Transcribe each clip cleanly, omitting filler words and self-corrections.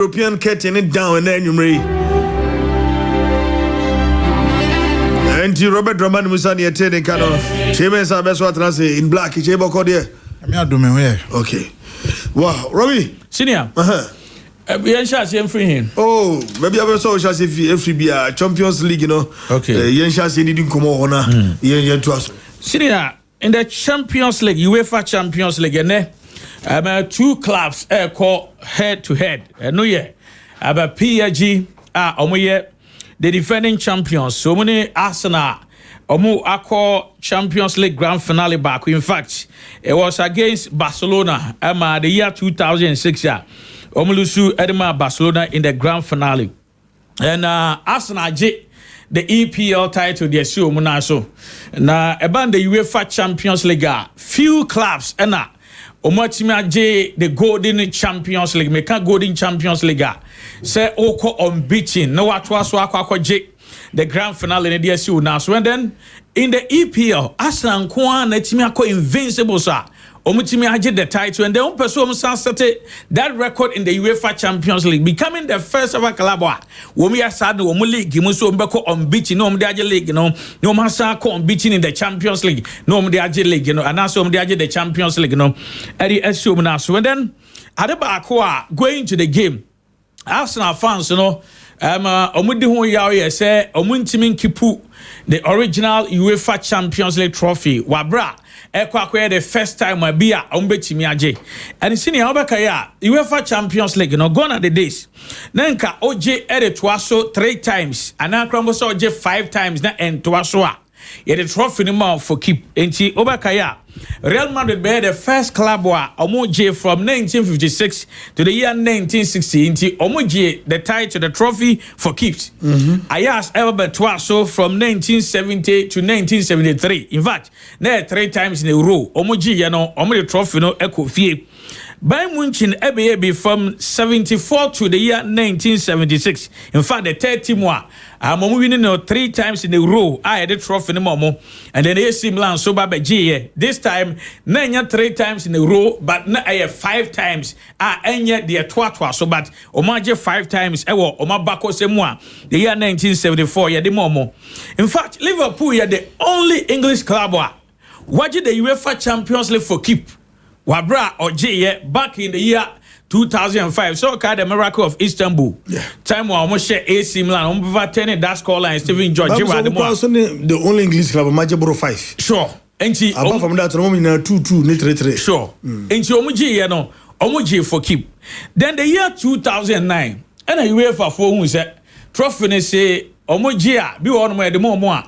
European curtain it down and then you may. And Robert Drummond Musani attending kind of Chambers are best what I say in black. Chamber Cordia. I'm not doing here. Okay. Wow, Robbie. Senior. Yen Shas yen free him. Oh, maybe I saw Shas if be a Champions League, you know. Okay. Yen Shas didn't come on. Yen to us. Senior, in the Champions League, UEFA Champions League, and two clubs call head to head. No, yeah. About PSG, the defending champions. So many Arsenal, Champions League grand finale back. In fact, it was against Barcelona, the year 2006. Omulusu Edema Barcelona in the grand finale. And Arsenal the EPL title the Asio Munaso. Na about the UEFA Champions League, few clubs and Omotima J the Golden Champions League, Meka Golden Champions League. Say Oko unbeaten. No what was J the grand finale in the Asio Naso. And then in the EPL, Arsenal Kwan Netimako invincible sir. Omutimi aje the title and the one person started that record in the UEFA Champions League, becoming the first ever club when we are sad no league so mbeko unbeaten no mde league no masa ko unbeaten in the Champions League no mde league and also mde the Champions League no eri assume na so and then at the back going to the game Arsenal fans omudi ho yawo say omuntimi nkipu the original UEFA Champions League trophy wabra the first time I be a umbetimi aje. And senior Obakaya, UEFA Champions League, gone are the days. Nanka OJ edit twaso 3 times, and now Cramboso OJ 5 times, na and twasoa. Yet the trophy no more for keep. Enti Obakaya, Real Madrid be the first club Omoje from 1956 to the year 1960. Enti Omoje the title, the trophy for keeps. Ayas ever twaso from 1970 to 1973. In fact, there 3 times in a row. Omoje the trophy no echo fee. Bayern Munich EBA from 74 to the year 1976. In fact, the third team I'm winning 3 times in a row. I had the trophy no more. And then AC Milan so babeji. This time, na 3 times in a row, but na 5 times. Enya the twatwa so but omaje 5 times. Ewo omabako semwa. The year 1974 yeah the momo. In fact, Liverpool are the only English club watch the UEFA Champions League for keep. Wabra or J back in the year 2005. So called the miracle of Istanbul. Yeah. Time when almost share AC Milan, overturning that scoreline. Steven George. The only English club, Majaboro 5. Sure. Apart from that, 2-2, sure. And Omuji for keep. Then the year 2009, and a UEFA for who said trophy say. Omojia be one more the more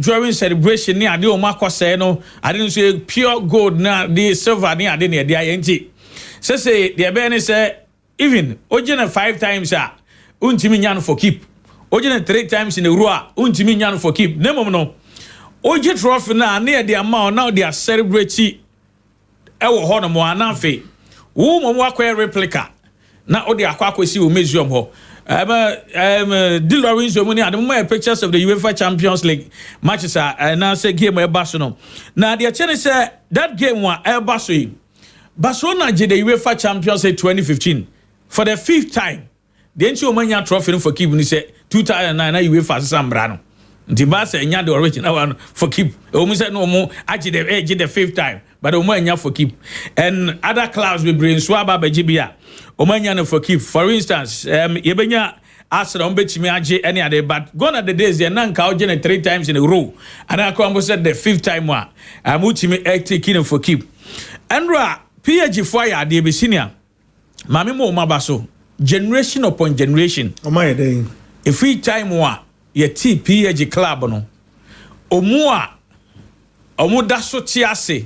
during celebration near the Omako say no I didn't say pure gold na the silver near the INT. Say the Abene say even Ojina 5 times untiminyan for keep. Ojina 3 times in the Rua untiminyan for keep. Nemo no Oji trophy na near the amount now they are celebrating Ewo Honomo Anafe. Who Mwakwe replica na Odi Aquako see museum ho. Dilawin so many at pictures of the UEFA Champions League matches and now say game where Barcelona. Now the challenge say that game was Barcelona did the UEFA Champions League 2015 for the 5th time. The Encho trophy for keep ni say 2009 UEFA Sambrano. The Barca the original one for keep. Almost said no more actually the 5th time, but Omanya for keep. And other clubs will bring Swaba Bejibia. Omanya for keep. For instance, Yebenya Arsenal betimi aje any other, but gone are the days they nanka ojene 3 times in a row. And I come said the 5th time one. Amutimi taking for keep. Andra PSG fire the senior. Mami mo mabaso. Generation upon generation. Oh my day. If we time one, ye ti PSG club no. Omu daso tiase.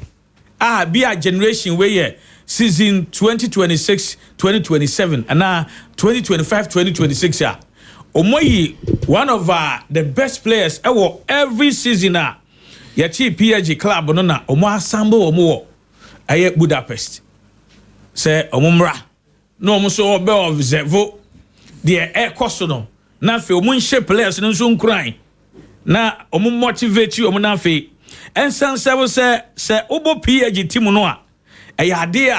Be a generation where ye season 2026-2027 and now 2025-2026 Omoyi one of the best players every season your PSG club no na omo assemble omo aye Budapest say omumra no omo so be observe the air cost no na fe omo nche players no so nkran na omo motivate you omo na fe ensan say obo PSG team no a ade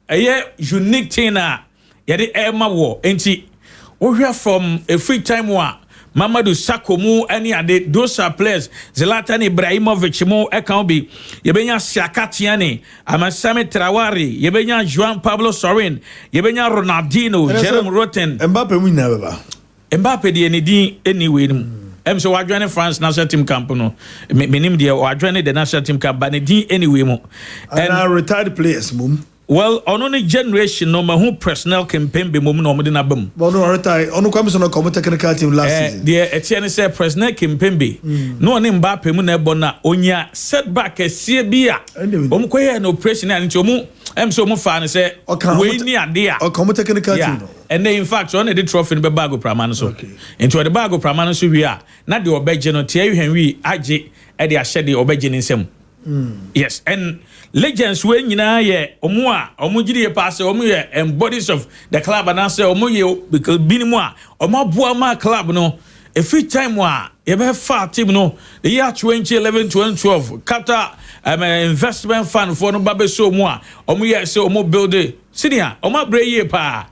a unique thing yɛde ɛma wɔ enti wohwɛ from a free time wa Mamadou Sakho mu any ade those are players Zlatan Ibrahimovic mu eka bi yebenya Siaka Tiani Amasami Traore yebenya João Pablo Sorin yebenya Ronaldinho Jerome Roten Mbappe mu nyina baba Mbappe de ne din anyway mu so wadwane France national team camp no menim de wadwane the national team camp ba ne din anyway mu and retired players mum. Well, on only generation, no man who personnel campaign be moment no more than a boom. But no retire. On come so no come technical team last season. The Etienne said personnel campaign be. No name Mbappe mu na bona onya setback e sie bia. Koye no operation and nti so mo fa ne say we ni ade a. O come technical team no. And then in fact on the trophy be bag prama so. Into the bag prama so wi a na de obeje no tie hwan wi age e de ahye de obeje ne nsam. Yes, and legends we nyina ye omo a omo gidi pass omo ye embodies of the club and say omo ye because binimu a omo aboa ma club no every time wa ye be fa team no the year 2011 2012 Qatar investment fund for no babe so omo a omo ye say omo build senior omo bre ye pa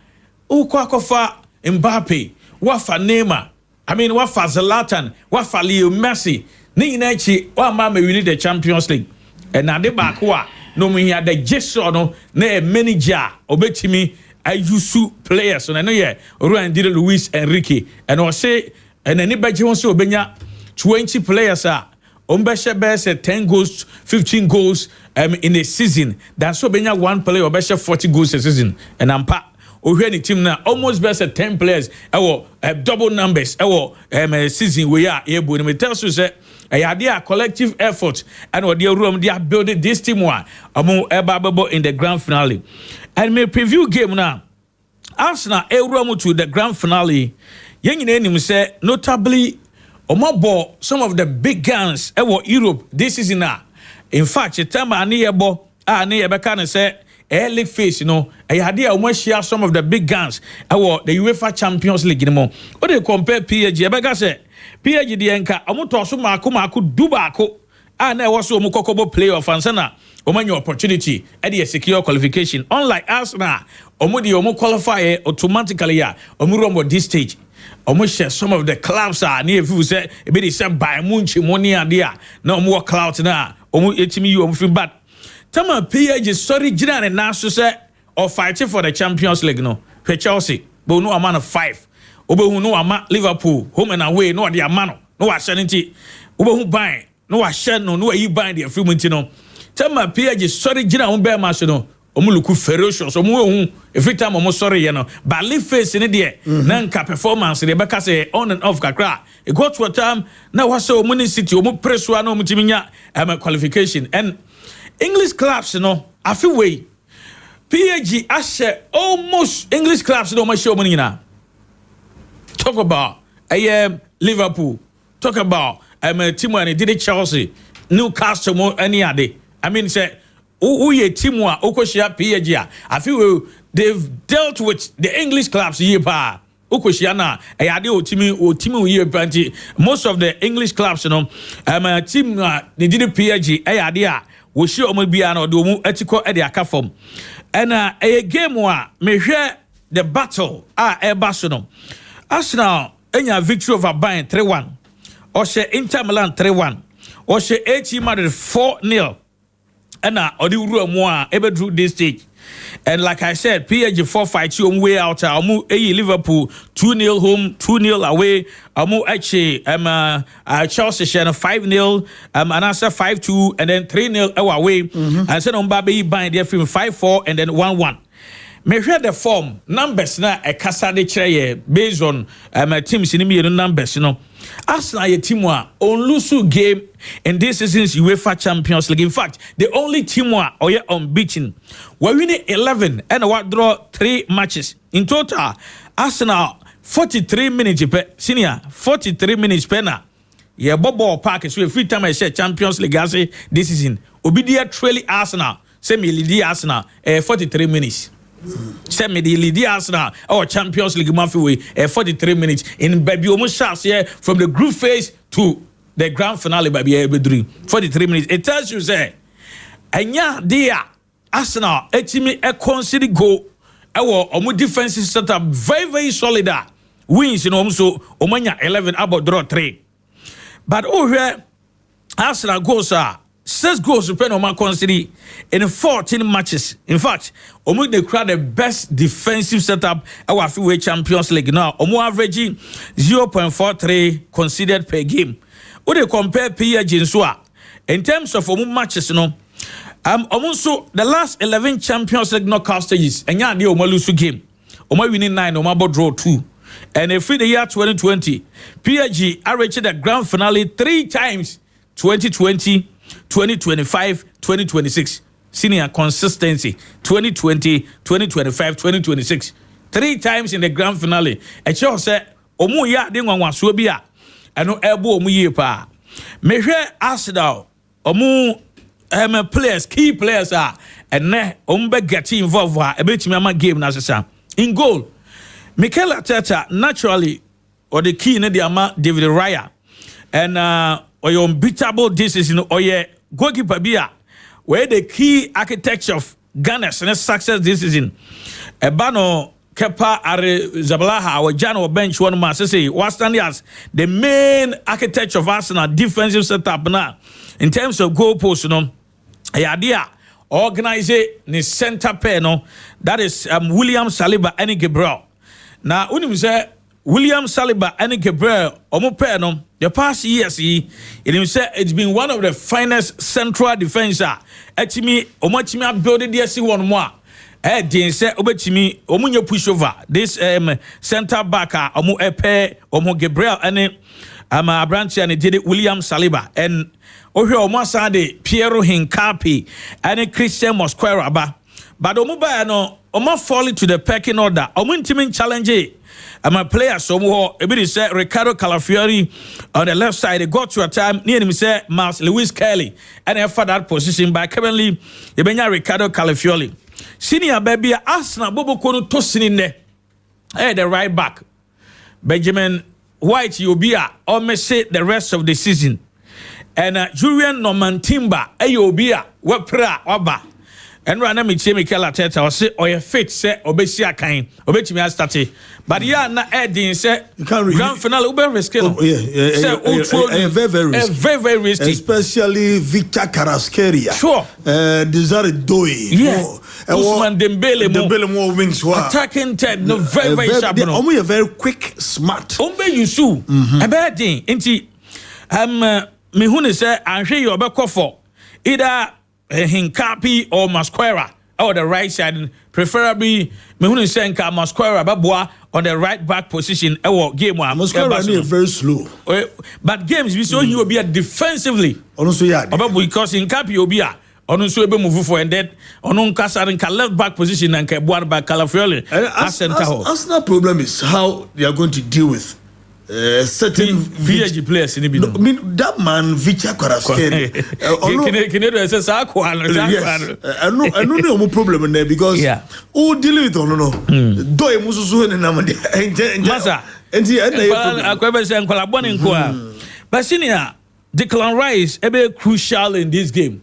ukwa kofa Mbappe wafa Neymar I mean wafa Zlatan wafa Leo Messi ni nyina chi wa ma win the Champions League and na de back wa no me here the gesture no na manager obetimi ayusu players so na no ye Ruan Dire Luis Enrique and o say and any beje won say obenya 20 players are ombeshe best 10 goals 15 goals in a season that's so obenya one player obeshe 40 goals a season and ampa ohwe ni team na almost best 10 players ewo double numbers ewo season we are able to tell you say a collective effort and what the room they are building this team one among Ebababo in the grand finale. And my preview game now. Arsenal room to the grand finale. Young name say notably Omabo some of the big guns ever Europe this is in in fact the time I near bo near Bekan say League face, you know, I had almost share some of the big guns. The UEFA Champions League, you know. What do you compare PSG? I say PSG the enka. Amu tosu maku dubako. Na also mu kokobo playoff ansana. Oman your opportunity at the secure qualification. Unlike Arsenal, omu qualify automatically ya. Omu this stage. Almost share some of the clubs are near if you say a bit is by Munchi money idea. No more clouds now. Omu etimi you omu bad. Tama PSG sorry jina and now say or fighting for the Champions League no. For Chelsea, but no amount of 5. Obo who no ama Liverpool home and away no the amano no ashanti. Obo who buy no ashan no you buy the free no. Tama PSG sorry jina on bear match no. Omuluku ferocious omu every time omo sorry you know. But live face in there nanka performance the beka say on and off kakra. It got to a time now was so Muni City omu press one no mutiminya qualification and English clubs, you know, I feel way. PSG, I share almost English clubs, you know, my show money now. Talk about Liverpool. Talk about a team when did it Chelsea, Newcastle, any other. I mean, say, who ye team wa Okoshia PSG. I feel they've dealt with the English clubs here, pa. Okoshiana, a idea team year plenty. Most of the English clubs, you know, team they did PSG, a idea. We show omo bia na do mu etiko e de aka form and a game wa me hwe the battle eba so no Arsenal enya victory over Bayern 3-1 or she Inter Milan 3-1 or she AC Madrid 4-0 and odi wuru mu ebe through this stage. And like I said, PSG 4-5 on way out. Amu Liverpool 2-0 home, 2-0 away. Amu actually Chelsea 5-0, and answer 5-2, and then 3-0 away. And then on Baby buying their film 5-4 and then 1-1. Measure the form numbers na a kasa de chere based on teams in the numbers, you know. Arsenal a team on lose game in this season's UEFA Champions League. In fact, the only team or unbeaten. We win 11 and what draw 3 matches. In total, Arsenal 43 minutes per senior 43 minutes per na. Yeah, Bobo Park is free time I said Champions League as this season. Obidia truly Arsenal. Semi Lidi Arsenal 43 minutes. Send me the lead Arsenal or Champions League way 43 minutes in baby almost shots here from the group phase to the grand finale baby every 43 minutes. It tells you say anya dia Arsenal etimi e consider go Our defensive setup very solid. Wins in so Omanya 11 about draw 3. But here Arsenal goals 6 goals to pen on consider in 14 matches. In fact, they create the best defensive setup our FIWA Champions League now. Averaging 0.43 conceded per game. When they compare PSG in terms of matches, also the last 11 Champions League knockout stages, and yeah, they lose game. Winning 9, draw 2. And if the year 2020, PSG reached the grand finale 3 times: 2020, 2025, 2026. Senior consistency 2020, 2025, 2026. 3 times in the grand finale. A show said, Omu ya de nwanwa so bia. Eno ebo omu ye pa. Mehwe Arsenal, omu players, key players are, and ne ombe get involved a bit me game na sesa. In goal, Mikel Arteta naturally or the key in the ama David Raya and or your unbeatable decision or your goalkeeper bia where the key architecture of Ghana's success this season. Ebano Kepa Arrizabalaha or Jan or bench one man say what stand as the main architecture of Arsenal defensive setup now in terms of goal post, idea organize the center pair that is William Saliba and Gabriel. Now unim say William Saliba and Gabriel omo pair the past years it's been one of the finest central defenser. Actually omachimi build the one more. Then say obetimi omunye push over this center back omo epe omo Gabriel and Abranchi and did William Saliba and ohwe omo asade Piero Hincapi and Christian Mosquera but omo ba no omo fall into the pecking order omo intimi challenge players omo ebi say Ricardo Calafiori on the left side. They got to a time near him say Miles Lewis Kelly and for that position but currently ebenya Ricardo Calafiori. Senior baby Arsenal Bobo Kono tossing in there. The right back. Benjamin White Yobia almost say the rest of the season. And Julian Norman Timber Yobia Wapra Waba. And Rana Michi Mikel Arteta or say or your fit say Obesia kind Obetimi started. But yeah na adding say grand final ube risky. Very risky. Especially Victor Carrasqueria. Sure. Desire Doi. Yeah. Ousmane Dembele more wings attacking Ted no very sharp. They almost very quick, smart. Ombe Yusu. A bad thing. Inti me hune say anhwe you obekọ for either Hincapi or Mosquera or the right side, preferably me hune say nka Mosquera baboa on the right back position or game one. Mosquera is very slow. But games we saw he will be defensively. Also yeah. Because Hincapi will be onu so ebe move for and then onu nkasa nka left back position and nka board back Calafiori as center half. Arsenal problem is how they are going to deal with certain VG players in the I mean that man Victor Carrasqueria. I know no problem in there because who deal with no do e musu so na na masa enti akwebe se nkola boni nko but senior Declan Rice ebe crucial in this game.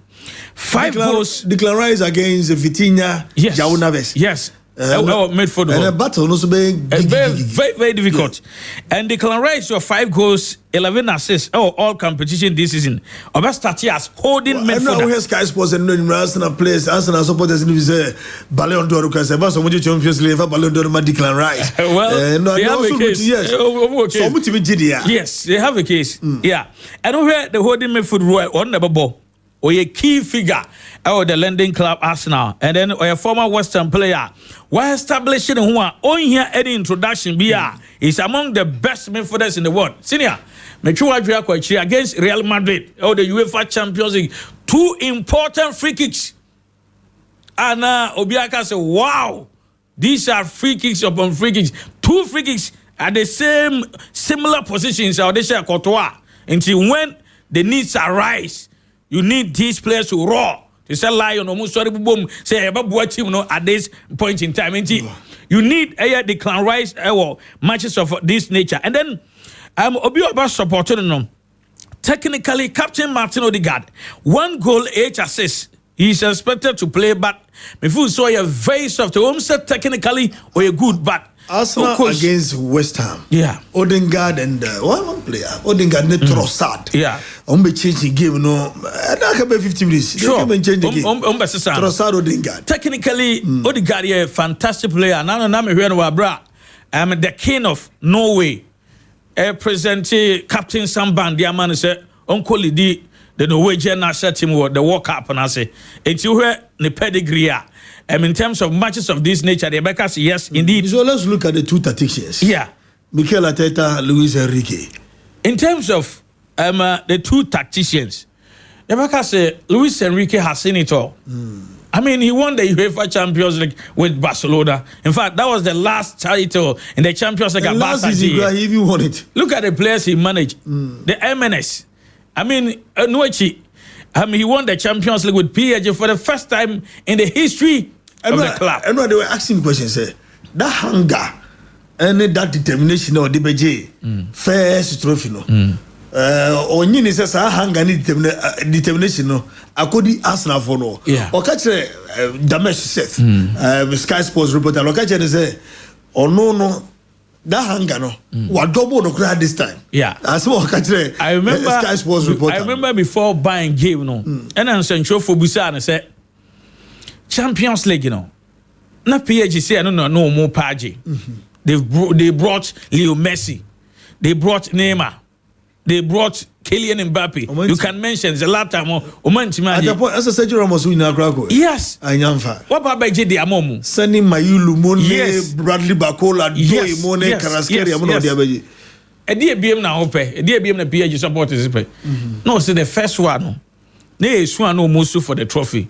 5 goals. Declan Rice against Vitinha. Yes. João Neves. Yes. Midfield. And a battle also being very difficult. Yeah. And Declan Rice your 5 goals, 11 assists. All competition this season. Oba start as holding midfielder. I know where Sky Sports and Arsenal players, Arsenal supporters in say Ballon d'Or because about so much Champions League Ballon d'Or Declan Rice. Well, no, they have a case. Yes. So much yes, they have a case. Yeah. I know where the holding midfield on the ball. Or a key figure of the London club Arsenal, and then or a former Western player. While establishing who are on here any introduction is among the best midfielders in the world. Senior, Mechuwa against Real Madrid or the UEFA Champions League. 2 important free kicks. And Obiaka said, wow, these are free kicks upon free kicks. 2 free kicks at the same similar positions. Or they share Courtois until when the needs arise. You need these players to roar. They say lion almost sorry boom. Say about team at this point in time. You need the Declan Rice matches of this nature. And then Obi about supporting them. Technically, Captain Martin Odegaard, 1 goal, 8 assists. He's expected to play, but me feel so you're very soft. Said technically or you're good, but Arsenal against West Ham. Yeah. Odegaard and one player. Odegaard and Trossard. Yeah. Be changing game. No, I can be 50 minutes. Sure. Change the game. Trossard Odegaard. Technically, Odegaard is a fantastic player. Now I'm here no bra. I'm the king of Norway. Present Captain Samban. The man said, Uncle Lidi. The Norwegian national team were the World Cup, and I say, it's you hear the pedigree. In terms of matches of this nature, the Becca say yes, indeed. So let's look at the two tacticians. Yeah. Mikel Arteta, Luis Enrique. In terms of the two tacticians, the Becca say Luis Enrique has seen it all. I mean, he won the UEFA Champions League with Barcelona. In fact, that was the last title in the Champions League. And last season, he even won it. Look at the players he managed. The MNS. I mean, Noechi, he won the Champions League with PSG for the first time in the history of the club. I know they were asking questions. That hunger and that determination of the BJ first trophy. Only says hunger and determination. No, I could Arsenal for no. Yeah. Or catch Damesh Seth, Sky Sports reporter. Or catch say, oh no. That hunger no, what double no crowd this time. Yeah, as well. I remember Sky Sports reporter. I remember before buying game, and I'm saying show for Busa and said Champions League, na PSG say no more Paji. They brought Leo Messi, they brought Neymar, they brought Kylian Mbappe. You can mention Zlatan. At the point, as a Sergio Ramos win Agrago. Yes. What about JD Amomu? Sending Mayulu Mone, yes. Bradley Bacola, yes. Mone, Karaskeri, yes. A dear BM now, a dear BM the PSG supporters. No, see the first one. They swan no musu for the trophy.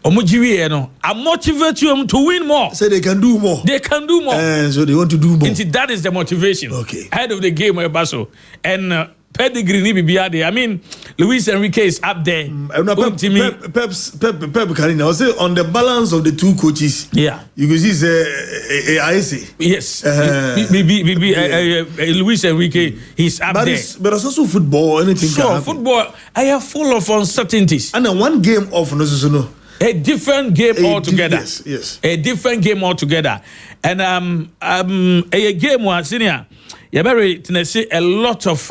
Omujiwi no, I motivate you to win more. Say they can do more. They can do more. And so they want to do more. And that is the motivation. Okay. Ahead of the game, Basso. And pedigree ni bibiade. I mean, Luis Enrique is up there. Pep Carina. I say on the balance of the two coaches. Yeah. You can see I say. Yes. Luis Enrique, he's up there. But it's also football. Anything can happen. Football. I am full of uncertainties. And then one game off, no. A different game altogether. Yes. A different game altogether. And a game was senior. You very see a lot of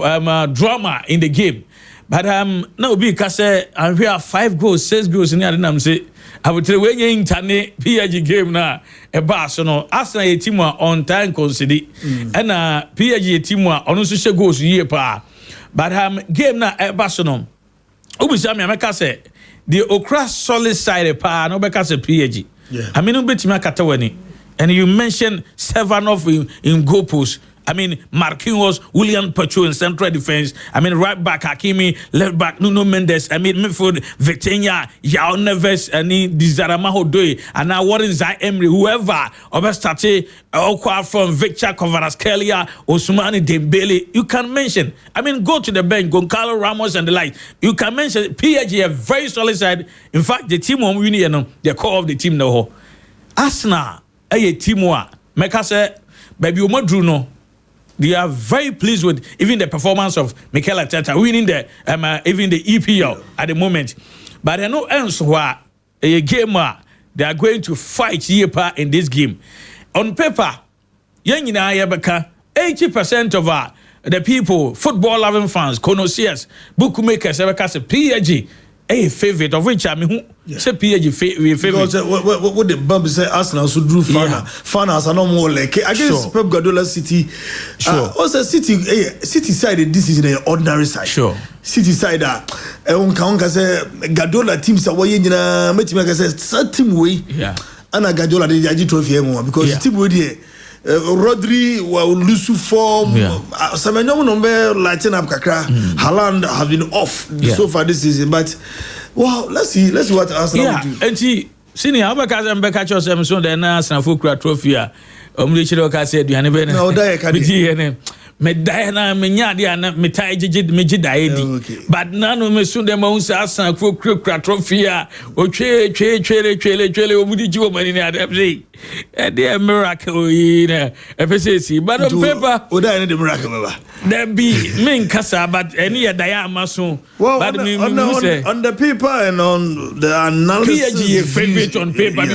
drama in the game. But now because I hear 5 goals, 6 goals in the say I would tell when you internet PSG game now a Barcelona Arsenal a team on time consider and PSG team on social goals year pa. But game now a Barcelona. Ubisami America say the Okra solid side pa no because PSG. Yeah. I mean ubetima katawani. And you mentioned Sevanov in goal post. I mean, Marquinhos, William Pacho in central defense. I mean, right back Hakimi, left back Nuno Mendes. I mean, midfield Vitinha, Yao Neves, and Dizaramaho Doi, and now Warren Zai Emery, whoever, Obestate, Okwa from Victor Kvaratskhelia, Ousmane Dembele. You can mention. I mean, go to the bench, Goncalo Ramos and the like. You can mention PSG, a very solid side. In fact, the team on winning, the core of the team, no. Arsenal, a team wa. Meka say, baby, Umadruno. They are very pleased with even the performance of Mikel Arteta winning the even the EPL at the moment. But there are no ends where a game they are going to fight in this game. On paper, 80% of the people, football loving fans, connoisseurs, bookmakers, PSG. A favorite of which I mean, say PSG favorite. Because what the Bump say Arsenal should do Fana are no more like against Pep Guardiola City. Also City side this is the ordinary side. Sure. City side on can say Guardiola teams are way nyina metima say team way. Yeah. And Guardiola the Aji trophy because team way there. Rodri will lose form. Semenyo number lighting up kakra. Haaland have been off so far this season, but wow, let's see what Arsenal will do. And see, senior Abaka and Becca Chose so the Arsenal Fukra trophy. Omlichiro ka said you have no, me die na me nya de na me tai gege me gi die di but na no me so dem ma say asan kura trophy a o twele o mudi ji o mani na dem say e dey miracle yi na e pese si but on paper o die the miracle baba there be me nkasa but any ya die amaso but me say on the paper and on the analysis PG favorite on paper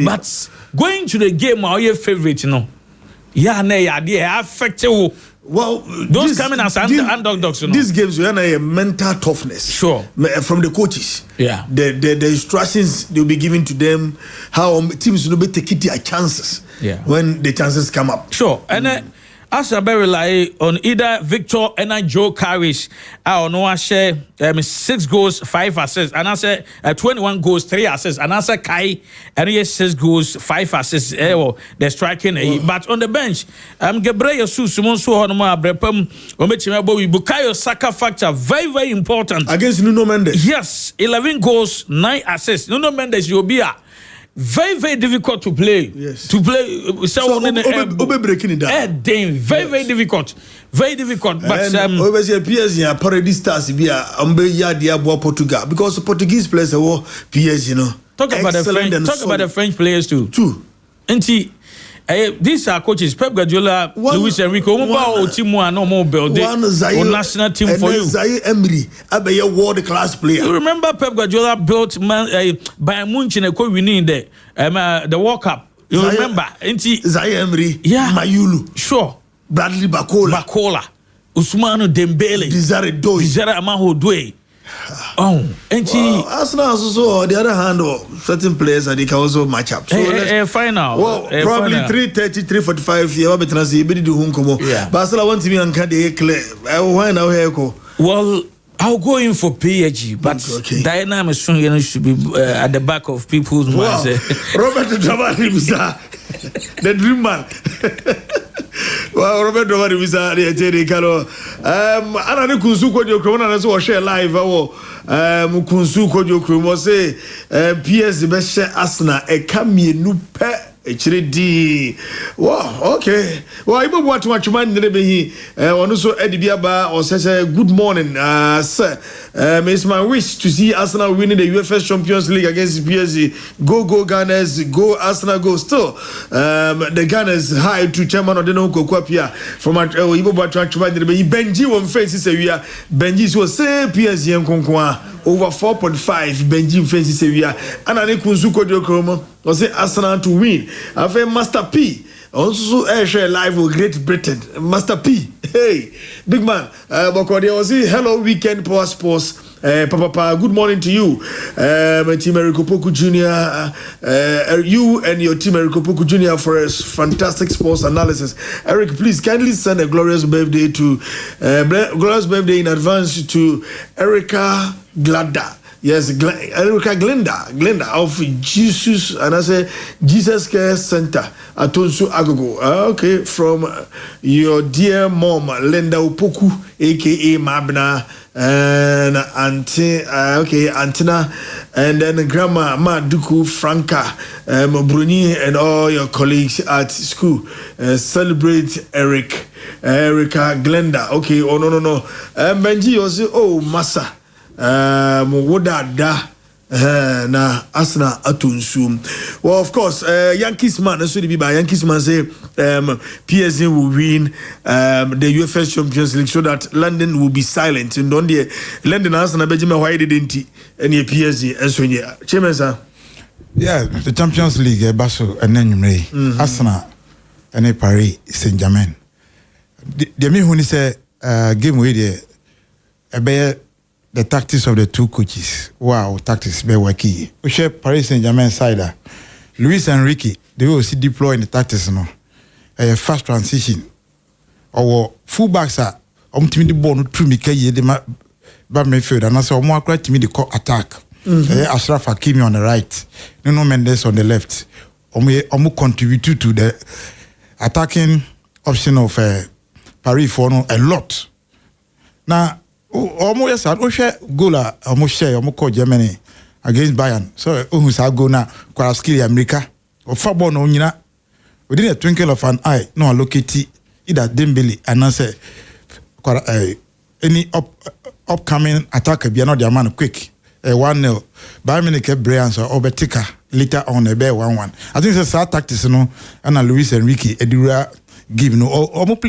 but going to the game are your favorite yeah na ya dey affect you. Well, those coming as underdogs, these games are a mental toughness. Sure. From the coaches. Yeah. The instructions they'll be giving to them, how teams will be taking their chances. Yeah. When the chances come up. Sure. And as I rely on either Victor and Joe Carrish, I know I share 6 goals, 5 assists, and I say 21 goals, 3 assists, and I say Kai and 6 goals, 5 assists. They're striking, but on the bench, Gabriel Sumonso Honoma Brepam, Omechimabo, Bukayo Saka factor very, very important against Nuno Mendes. Yes, 11 goals, 9 assists. Nuno Mendes, you'll be very, very difficult to play. Yes. To play. So breaking it down. Very difficult. Very difficult. But always PSG are parody stars be Portugal because Portuguese players are PSG, Talk about the French players too. And these are coaches Pep Guardiola, Luis Enrique, team one no more build national team for you. Zaire Emery, a world class player. You remember Pep Guardiola built Bayern Munich and winning the World Cup. You remember? Zaire Emery, yeah, Mayulu, sure, Bradley Bacola, Ousmane Dembele, Desire Amaho. Arsenal also on the other hand, certain players that they can also match up. So final. Well, probably 3:30, 3:45. You have a transit. Do home come. But Arsenal want to be on card. Clear. Why now here go? Well, I'll go in for PSG, but Diana is strong. Should be at the back of people's minds. Robert Dramani the dream man. Well, Robert Dramani Visa, the Jerry Calo. Anna Kunsu Kojo Krona as well share live. Kunsu Kojo Kromo say PS the best Arsenal a cameo nupe. HD. Wow, okay. Well, even what man nebehi also Edibiaba or says good morning, sir. It's my wish to see Arsenal winning the UEFA Champions League against PSG. Go Gunners, go Arsenal, go still. The Gunners high to chairman of the no Kokwapia from Ibo Batman nebehi Benji one face we are Benji was say PSG and Konkwa over 4.5 Benji face we are and I Kunsu Kojo Kromo was say Arsenal to win. I've Master P also share live with Great Britain. Master P, hey, big man. Bokodi was hello weekend power sports. Papa, good morning to you. Team Opoku Junior. You and your team Opoku Junior for a fantastic sports analysis. Eric, please kindly send a glorious birthday in advance to Erica Glada. Yes, Erica Glenda of Jesus, and I say Jesus Care Center at Tonsu Agogo. Okay, from your dear mom, Linda Opoku, aka Mabna, and Auntie, Antina, and then Grandma Maduku Franca, Bruni, and all your colleagues at school. Celebrate Erica Glenda. Okay, oh no. Benji also, oh, Massa. Wodada na Arsenal atunsu. Well, of course, Yankees man, so be by Yankees man say PSG will win the UEFA Champions League so that London will be silent. And on the London Arsenal Benjamin why didn't any PSG and so yeah. Chairman sir. Yeah, the Champions League Basel and then Arsenal and Paris Saint-Germain. The me when say game with the tactics of the two coaches. Wow, tactics be working. We share Paris Saint-Germain side. Luis Enrique, they will see deploy in the tactics no. A fast transition. Our fullbacks are team the ball through Mikel the back midfield and also more quite team the attack. Ashraf Hakimi on the right, Nuno Mendes on the left. Omu contribute to the attacking option of Paris for a lot. Now almost share goal almost share almost Germany against Bayern. So who's our goal now? Kwaraskili America or football no nyina within a twinkle of an eye no locate either Dembele and I say any upcoming attacker be another man quick 1-0 Bayern Munich Brian so Obetika later on a bear 1-1 I think it's a tactics and Luis Enrique Edura give almost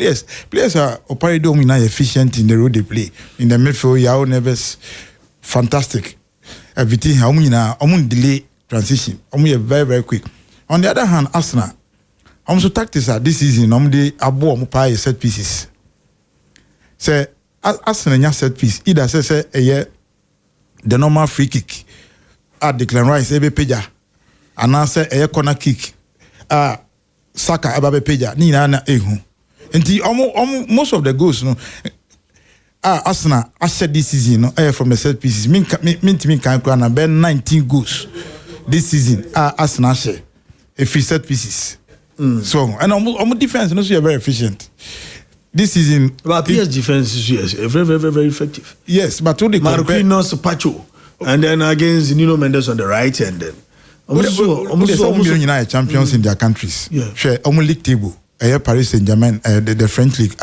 players are operating efficient in the road they play in the midfield Yao Neves fantastic everything how many delay transition very very quick on the other hand Arsenal also tactics are this season they abo pay set pieces say Arsenal set piece either say the normal free kick at Declan Rice ebe peja and answer a corner kick Saka ababe peja ni na ehu nti most of the goals no Arsenal asset this season no from the set pieces mean can na be 19 goals this season Arsenal share a free set pieces so and almost defense no so very efficient this season but PS defense is yes very very very effective yes but when they compare Marquinhos Pacho and then against Nuno Mendes on the right and then almost champions in their countries. Yeah. Share almost league table. Paris Saint-Germain, the French league.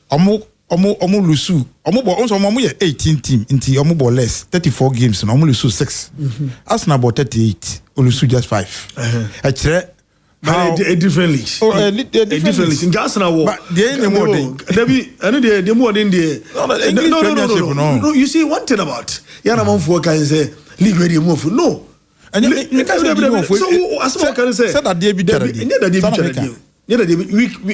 Almost lusu. Almost 18 team. Into almost less 34 games. And almost lusu 6. Arsenal about 38. Lusu just 5. A different league. A different league. In Arsenal, but there ain't more than. They more than the. No. You see one thing about Yana Monfort can say league ready move. No. And you can't so as what can say? Said that they be we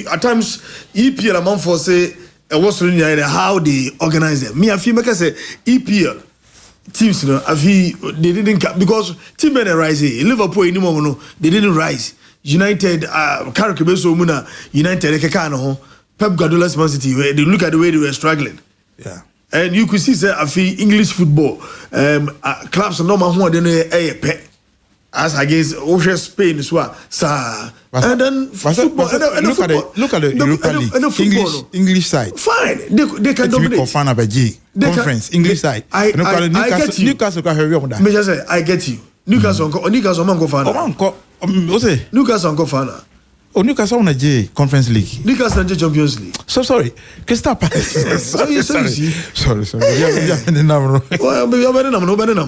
at times EPL among for say what's really how they organize them. Me I feel make say EPL teams I feel they didn't because team men rise Liverpool anymore no they didn't rise. United Carrick-Beso Muna United Kekano Pep Guardiola's Man City they look at the way they were struggling. Yeah. And you could see say I feel English football clubs no man who they pay as against Ocean Spain as well. And then football look at the Europa League English side. Fine, they can dominate. Conference English side. I get you. Newcastle can hurry up. Me just say I get you. Newcastle man go fan. Newcastle go fan. Oh, Newcastle on a J Conference League. Newcastle on Champions League. So sorry. Crystal Palace. Sorry. Yeah, well, maybe I'm better now.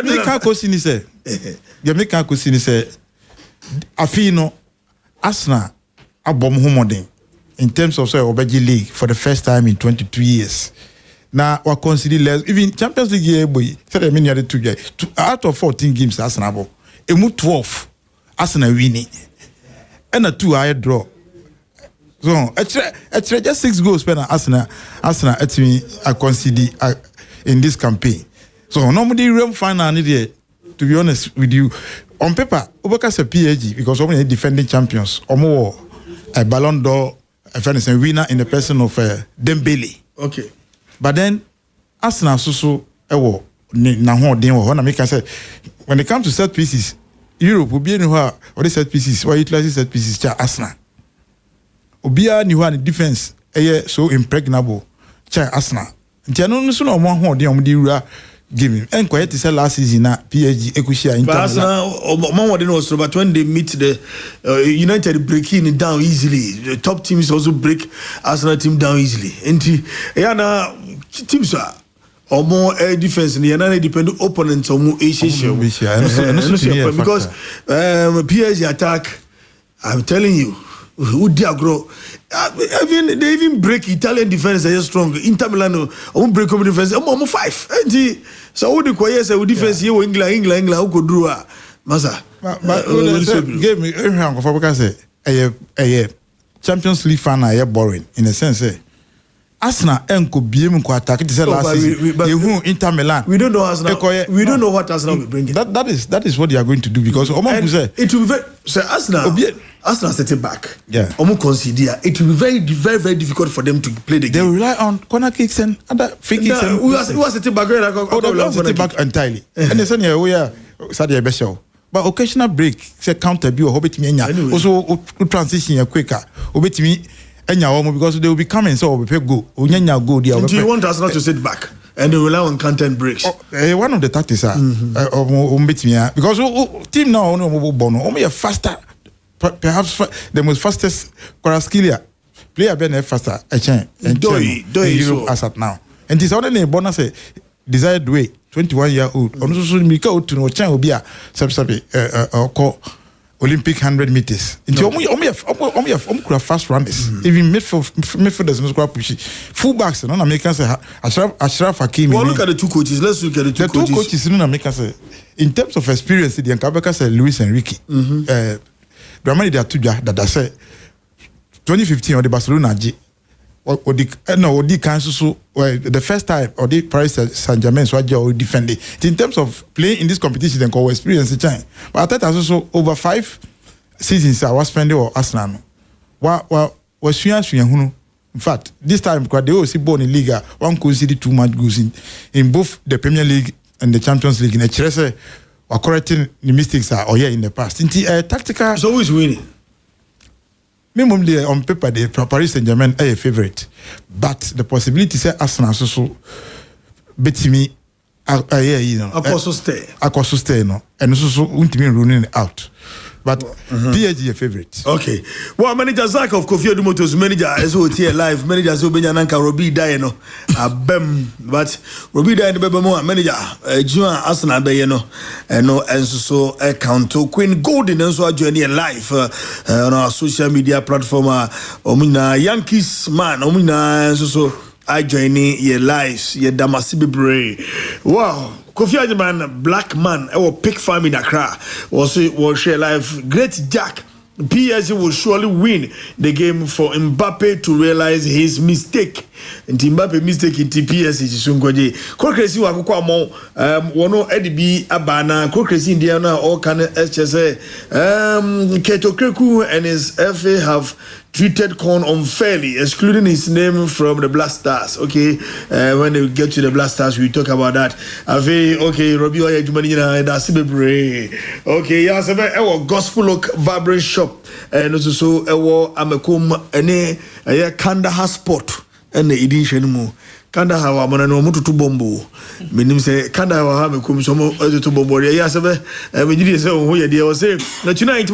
Me can't go see say. Yeah, me can't go see say. Afino Arsenal abom homodin in terms of say Obeji League for the first time in 22 years. Now we consider less even Champions League boy. Say me near the 2 out of 14 games Arsenal. Emu 12 Arsenal winning. And a 2-hour draw. So, it's just 6 goals per Arsenal at me I consider in this campaign. So, normally, real final, to be honest with you, on paper, Opoku a PSG because so many defending champions, or more a Ballon d'Or, a winner in the person of Dembele. Okay. But then, Arsenal so when it comes to set pieces, Europe will be in where or set pieces or utilizing set pieces cha Arsenal. Obia ni who defense so impregnable cha Arsenal. Nti no so no mo ho de ura game. En quiet say last season na PSG ekushia Inter. Arsenal mo de no so but when they meet the United breaking it down easily. The top teams also break Arsenal team down easily. Nti na teams are or more air defense in the United dependent opponents or more because PSG attack, I'm telling you, who dare grow. They even break Italian defense. They are strong. Inter Milan won't break home defense. I'm 5. So who the quiet say defense here England who could do Masa. Give me because a Champions League fan are boring in a sense. Arsenal could be able to attack this last season. Inter Milan. We don't know Arsenal. We don't know what Arsenal will bring. That is what they are going to do because it will be very Arsenal setting back. Yeah. Consider it will be very very very difficult for them to play the game. They will rely on corner kicks and other free kicks. Who are setting back? They are setting back entirely. And they say we are Sadia Beshel. But occasional break, say counter be or hobby me also transition quicker. Obey me. Because they will be coming, so we go. Do you want Arsenal to sit back and they rely on content breaks? One of the tactics are because team now only faster perhaps the most fastest Kvaratskhelia player been faster a chain and Europe as at now. And this other name bonus a desired way 21-year-old. Also Mika to no chain will be a call Olympic 100 meters. Into only fast runners. Even midfielders no squad pushy. Fullbacks no Americans say Ashraf Hakimi. Well, look at the two coaches. Let's look at the two coaches. The two coaches no Americans say in terms of experience the Nkabeka say Luis Enrique. Dramani they are two that I say 2015 or the Barcelona G or the council the first time or the Paris Saint-Germain so I defend it. In terms of playing in this competition then call experience the time. But I thought also over 5 seasons I was spending or Arsenal. Was in fact, this time because they also born in Liga, one could see 2 match goals in both the Premier League and the Champions League in a Chelsea or correcting the mistakes are in the past. In tactical it's always winning. Minimum on paper, the Paris Saint-Germain are a favorite, but the possibility say Arsenal so bet me, Akoso stay no, and also won't be running out. But PSG a favorite. Okay. Well, manager Zach of Kofi Odumoto's manager is here live. Manager Zobenyananka Robi Diano. But Robi Diano Bebemo manager Juan Arsenal Bayeno and so account to Queen Golden and so journey live on our social media platform. Omina Yankees man, Omina so I join ye lives, ye Damasi Bray. Wow. Kofi Ajiman, black man, our pig farm in Accra, will share life. Great Jack, PSG will surely win the game for Mbappe to realize his mistake. And Mbappe mistake in PSG is Sungoje. Krokrasi wakukwa mo, wono edibi abana, Krokrasi Indiana, all can HSA. Keto Kreku and his FA have treated Korn unfairly, excluding his name from the Black Stars. Okay, when they get to the Black Stars, we talk about that. Okay, Robbie Oye Jumanina, that's okay, yes, our Gospel Look Vibrant Shop, and also our Amekum, and Kandahar Sport, and the edition more. Kandahar wa mana no mutu to bombo menim say Kandahar ha mekum so mo to bombo ya sebe me gidi say ho ye dey say na tonight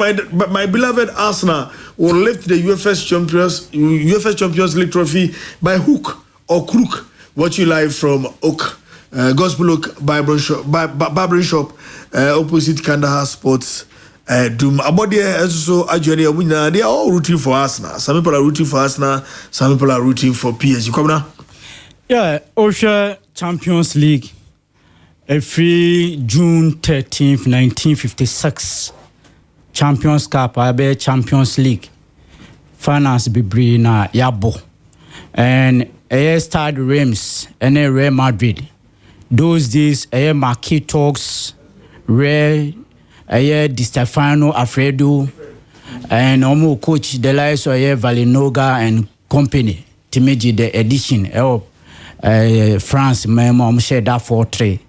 my beloved Arsenal will lift the UEFA Champions League trophy by hook or crook. What you live from Oak Gospel Look Barbering Shop opposite Kandahar Sports. Doom about there also actually they are all rooting for Arsenal. Some people are rooting for Arsenal, some people are rooting for PSG. Come now. Yeah, OSHA Champions League, every June 13th, 1956, Champions Cup, I Champions League, finance be na yabo, and Stade Reims and Real Madrid. Those days, Marquis Talks, Di Stefano Alfredo, and Omo coach the likes of Valinoga and company to make the edition of France memo share that 4-3.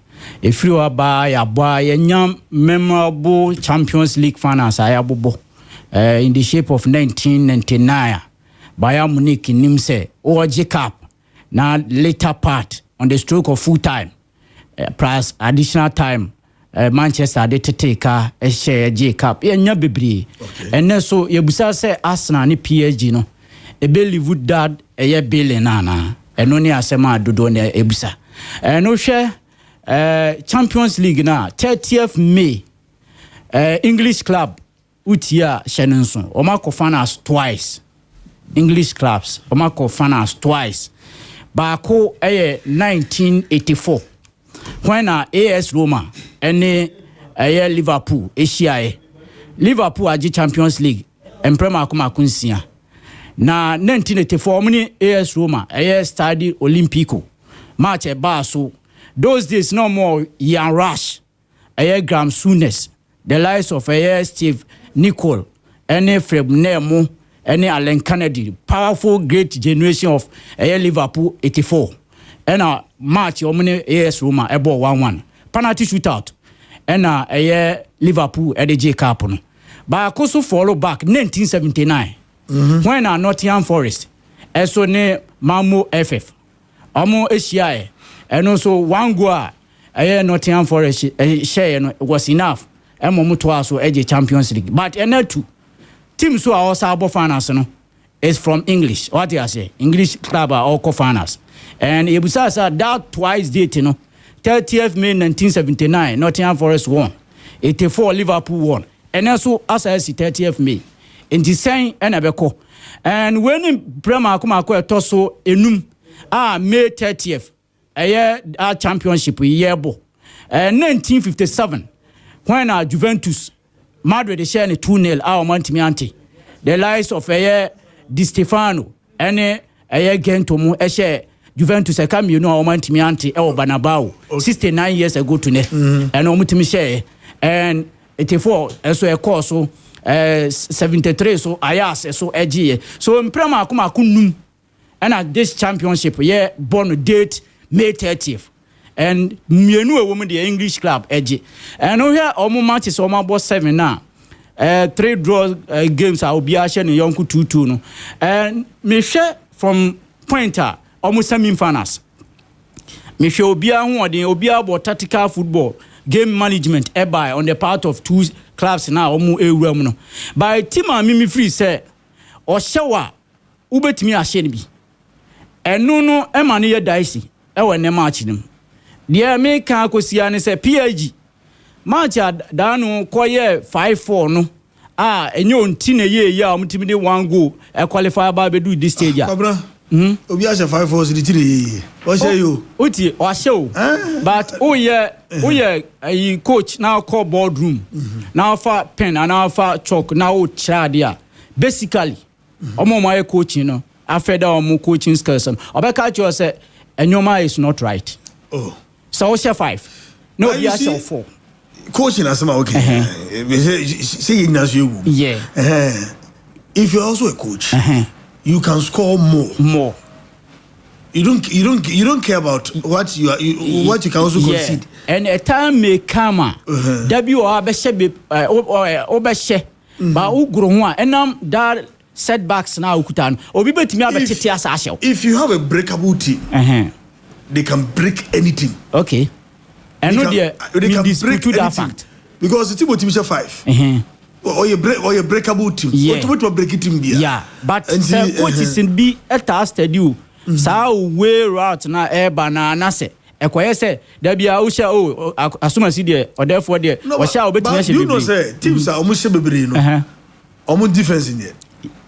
If you are by a boy memorable Champions League finals in the shape of 1999 Bayern Munich nimse OG Cup now later part on the stroke of full time plus additional time Manchester they take a share J Cup nya bebre and so yebusa say Arsenal ni PSG no e believe that e billion na and only asema dodo na ebusa no share Champions League na 30th May English club utia Shenanson omako finals twice English clubs omako finals twice baako 1984 when AS Roma and Liverpool Asia Liverpool aji Champions League emprema akoma kunsia na 1984 mini AS Roma Stade Olimpico match baso those days no more Ian Rush Graham Souness the likes of Steve Nicol and Fred Nemo and Alan Kennedy powerful great generation of Liverpool 84 and a match omni AS Roma ebo 1-1 penalty shootout and Liverpool at the J Cup no but also follow back 1979 when Nottingham Forest so ne Mamo FF omo ACI and also one goal Nottingham Forest share was enough and momo to also Champions League but two team so our Sabo finals no is from English. What do I say? English club are all co-finals. And Ebusasa that twice date, 30th May 1979, Nottingham Forest won. 84 Liverpool won. And also as I see 30th May. In the same Enabeko. And when Bremer come toso enum May 30th, a year our championship year bo. 1957, when our Juventus Madrid share 2-0 our Montimianti. The lives of Di Stefano and a Gentomo share Juventus come our Montimianti El Banabao 69 years ago to ne and Omutimi share and 84 so a course 73 so Ayas so edgy. So in Prema Kuma Kunum and at this championship born date May 30th. And mienu a woman the English club edgy. And here omo matches almost 7 now. 3 draw games I will be in Yonku 2-2 no. And me share from pointer almost semi-finals. Me share obia hu the obia about tactical football game management by on the part of 2 clubs now omo ewura no. By team a me free say o shewa ubetimi ahye ne bi. Eno no e ma ne ye dicey e we ne match nim. The American Kosia ne say PAG match dano koye 5-4 no enyo ntine ye ya omtimi de 1 goal e qualify ba be do this stage Kabra obi a 5-4 so tire ye o say you oti o show but a coach now call boardroom now for pen and now for chalk now chira dia basically omo my coaching no after that omo coaching skills obeka you say enyoma is not right so share 5 no you share 4 coaching as okay say you yeah if you're also a coach you can score more you don't care about what what you can also concede and a time may come w obeshe ba ugro ho enam that setbacks now ukutan obi betimi abetete asa ahyew if you have a breakable team they can break anything. Okay. And no they can break to that fact. Because the team share 5. Or you breakable team. What to break it team there. Yeah. But the coach is in be at us you. Sa way route na e banana se. Ekoye say there be a usha asuma si there or therefore there. But you know say teams are almost bebre no. Almost defense in there.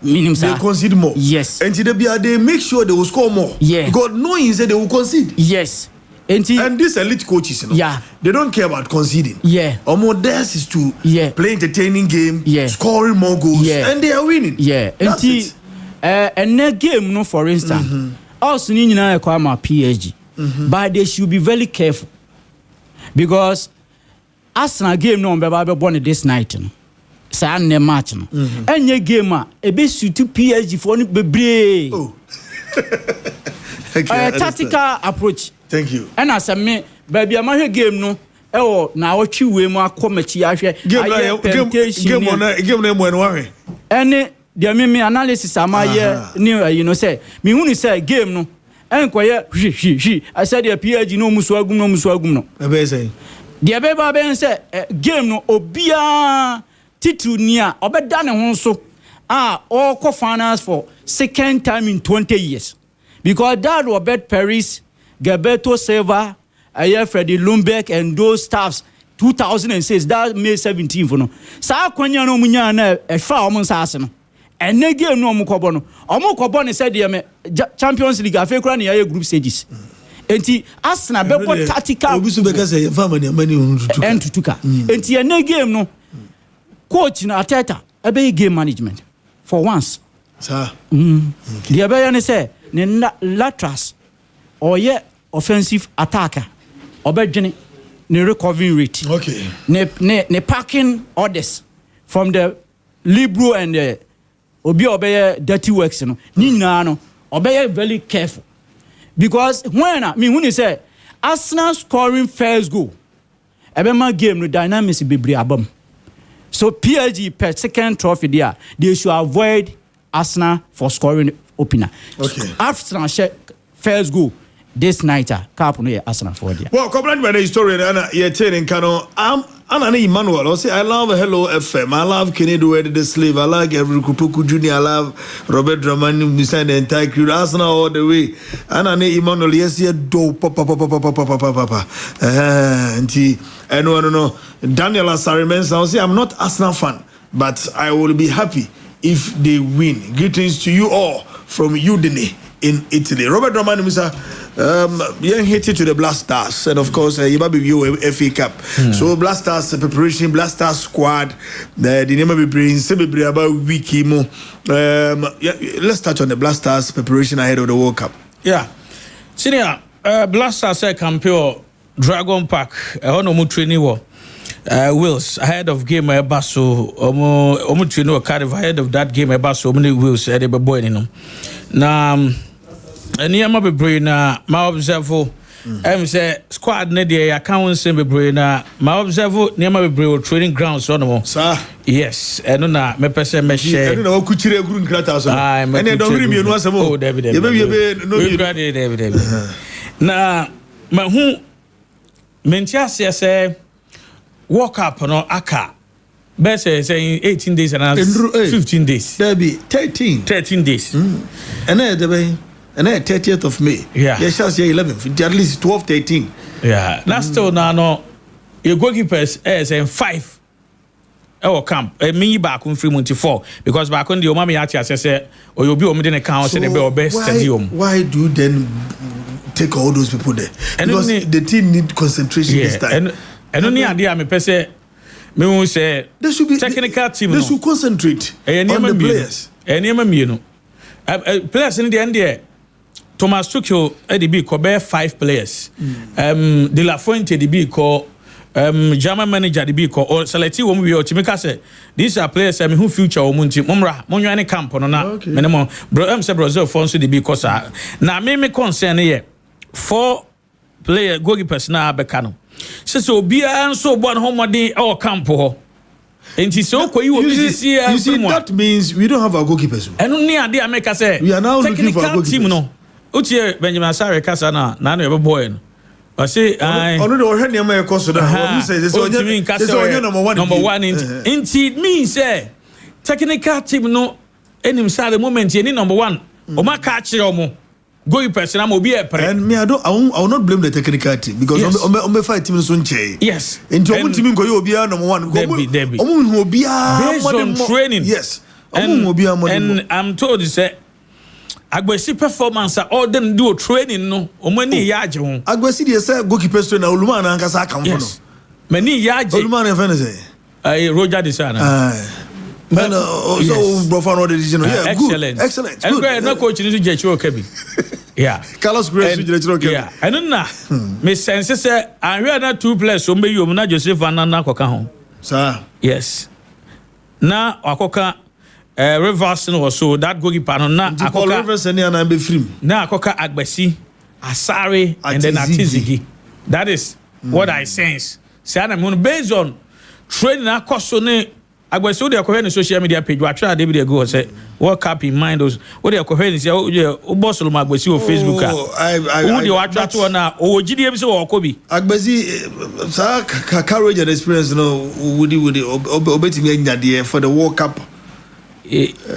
Minimum, they concede more. Yes. And they make sure they will score more. Yeah. Because knowing that they will concede. Yes. And these elite coaches, they don't care about conceding. Yeah. Almost theirs is to play entertaining game, scoring more goals, and they are winning. Yeah. That's it. And that game, no, for instance, also need to acquire my PSG, but they should be very careful because Arsenal game no be born this night. Say ne match no enye game e be suit PSG for no bebre tactical approach. Thank you. And as me baby amahwe game no e wo na wotwe we mu akomachi ahwe game na mo enwa ene de me analysis amaye you know say me hunu say game no enkoye I said the PSG no musu agum no e be say de be ba be say game no obia title nia obeda ne ho so all co-finals for second time in 20 years because that Robert Paris, Gilberto Silva, Freddie Lumberg and those staffs 2006 that May 17th no sa kwanya no munya na e fa omo nsase no ene game no omo kobo no said me Champions League afa kura na group stages enti Arsenal bebo tactical obisu beka say fa mani huntutuka entutuka enti ene game no coach na Ateta ebe game management for once sir the ebe say ne laterals or offensive attacker obedwene ne recovering rate okay ne packing orders from the libero and the obi obey dirty works no ni nyina no obey very careful because when he say Arsenal scoring first goal ebe ma game no dynamics bebre abam. So PSG per second trophy there, they should avoid Arsenal for scoring opener. Okay. Arsenal first goal this night, Arsenal for there. Well, come on, my historian, and you're telling Kano, Anna Emmanuel, I say I love Hello FM. I love Kennedy Wed the Slave. I like every Opoku Jr. I love Robert Dramani, Misa the entire crew. Arsenal all the way. Anna Emmanuel, yes, yeah, do papa. And no. Daniel Asari Mensah, I say I'm not Arsenal fan, but I will be happy if they win. Greetings to you all from Udine in Italy. Robert Dramani, Misa. Hit it to the Black Stars, and of course, you might be your FA Cup. So, Black Stars preparation, Black Stars squad, the name of the brain, Sebebri about wiki mo. Let's touch on the Black Stars preparation ahead of the World Cup. Yeah, senior Black Stars campeon Dragon Park. No training war. Wales ahead of game Basso, omu training or Cardiff ahead of that game Basso. Many Wales at the boy now. And here, my brain, my observer, say squad nedia account same brain, my observer near my brain training grounds on them. Sir, yes, and no, me person me share. I don't know kuchire green kratas. And I don't bring me no some. Oh, David. David. Na my who mentia say walk up no aka. Best saying 18 days and 15 days. There be 13 days. And then the and then 30th of May. Yeah. Yes, 11th. At least 12, 13. Yeah. That's still now no. Your goalkeepers saying 5. Our camp. Me back on 3 because back on the Omami Achi say or you'll be on the account and the best stadium. Why do you then take all those people there? Because the team need concentration this time. And only idea me say me won't say there should be technical team. They should concentrate on the players. Players in the end there. Thomas Tuchel ADB call 5 players. De La Fuente ADB call German manager ADB call or selective one we Chimika say these are players who future omunti momra monyo camp on na minimum bro say Brazil fonso ADB cause na me concern here 4 player goalkeepers na abeka no so bia so bon homode or camp ho enti so ko you see that means we don't have our goalkeepers. And only idea make us say we are now looking for a goalkeeper team no. Uche Benjamin Asare kasa na no ebe boy no. I say I ono de ohwe niam e koso da who say so number 1 it means say technical team no enim say the moment any number 1 o ma ka kire omo go person am obi e pre. And me I will not blame the technical team because on fight team so nche. Yes. Into omo team go obi number 1 omo obi based on training. Yes. And I'm told you say Agbesi performance all them do training no omani yaje ho. Agbesi dey say goalkeeper trainer Oluma na nkasa akamfo no. Mani yaje. Oluma na fene say. Roger Desana. Man so bro for no decision. Yeah, good. Excellent. And go no coach ni Jechu Okabi. Yeah. Carlos Grace Jechu Okabi. Yeah. And na me sense say and we are not 2 players so me you na Joseph Anana koka ho. Sir. Yes. Na akoka reversing or so that goalkeeper no na akoka reversing na be free na akoka Agbesi Asare and then Atizigi. That is what I sense. Say I'm based on training akoso ne Agbesi dey akohe ne social media page wa try David go say what cap in mind those what dey akohe ne say o boss lo Agbesi o Facebook who dey wa try to na o gidi em say o kobi Agbesi sa courage and experience no would obetimi anya there for the World Cup.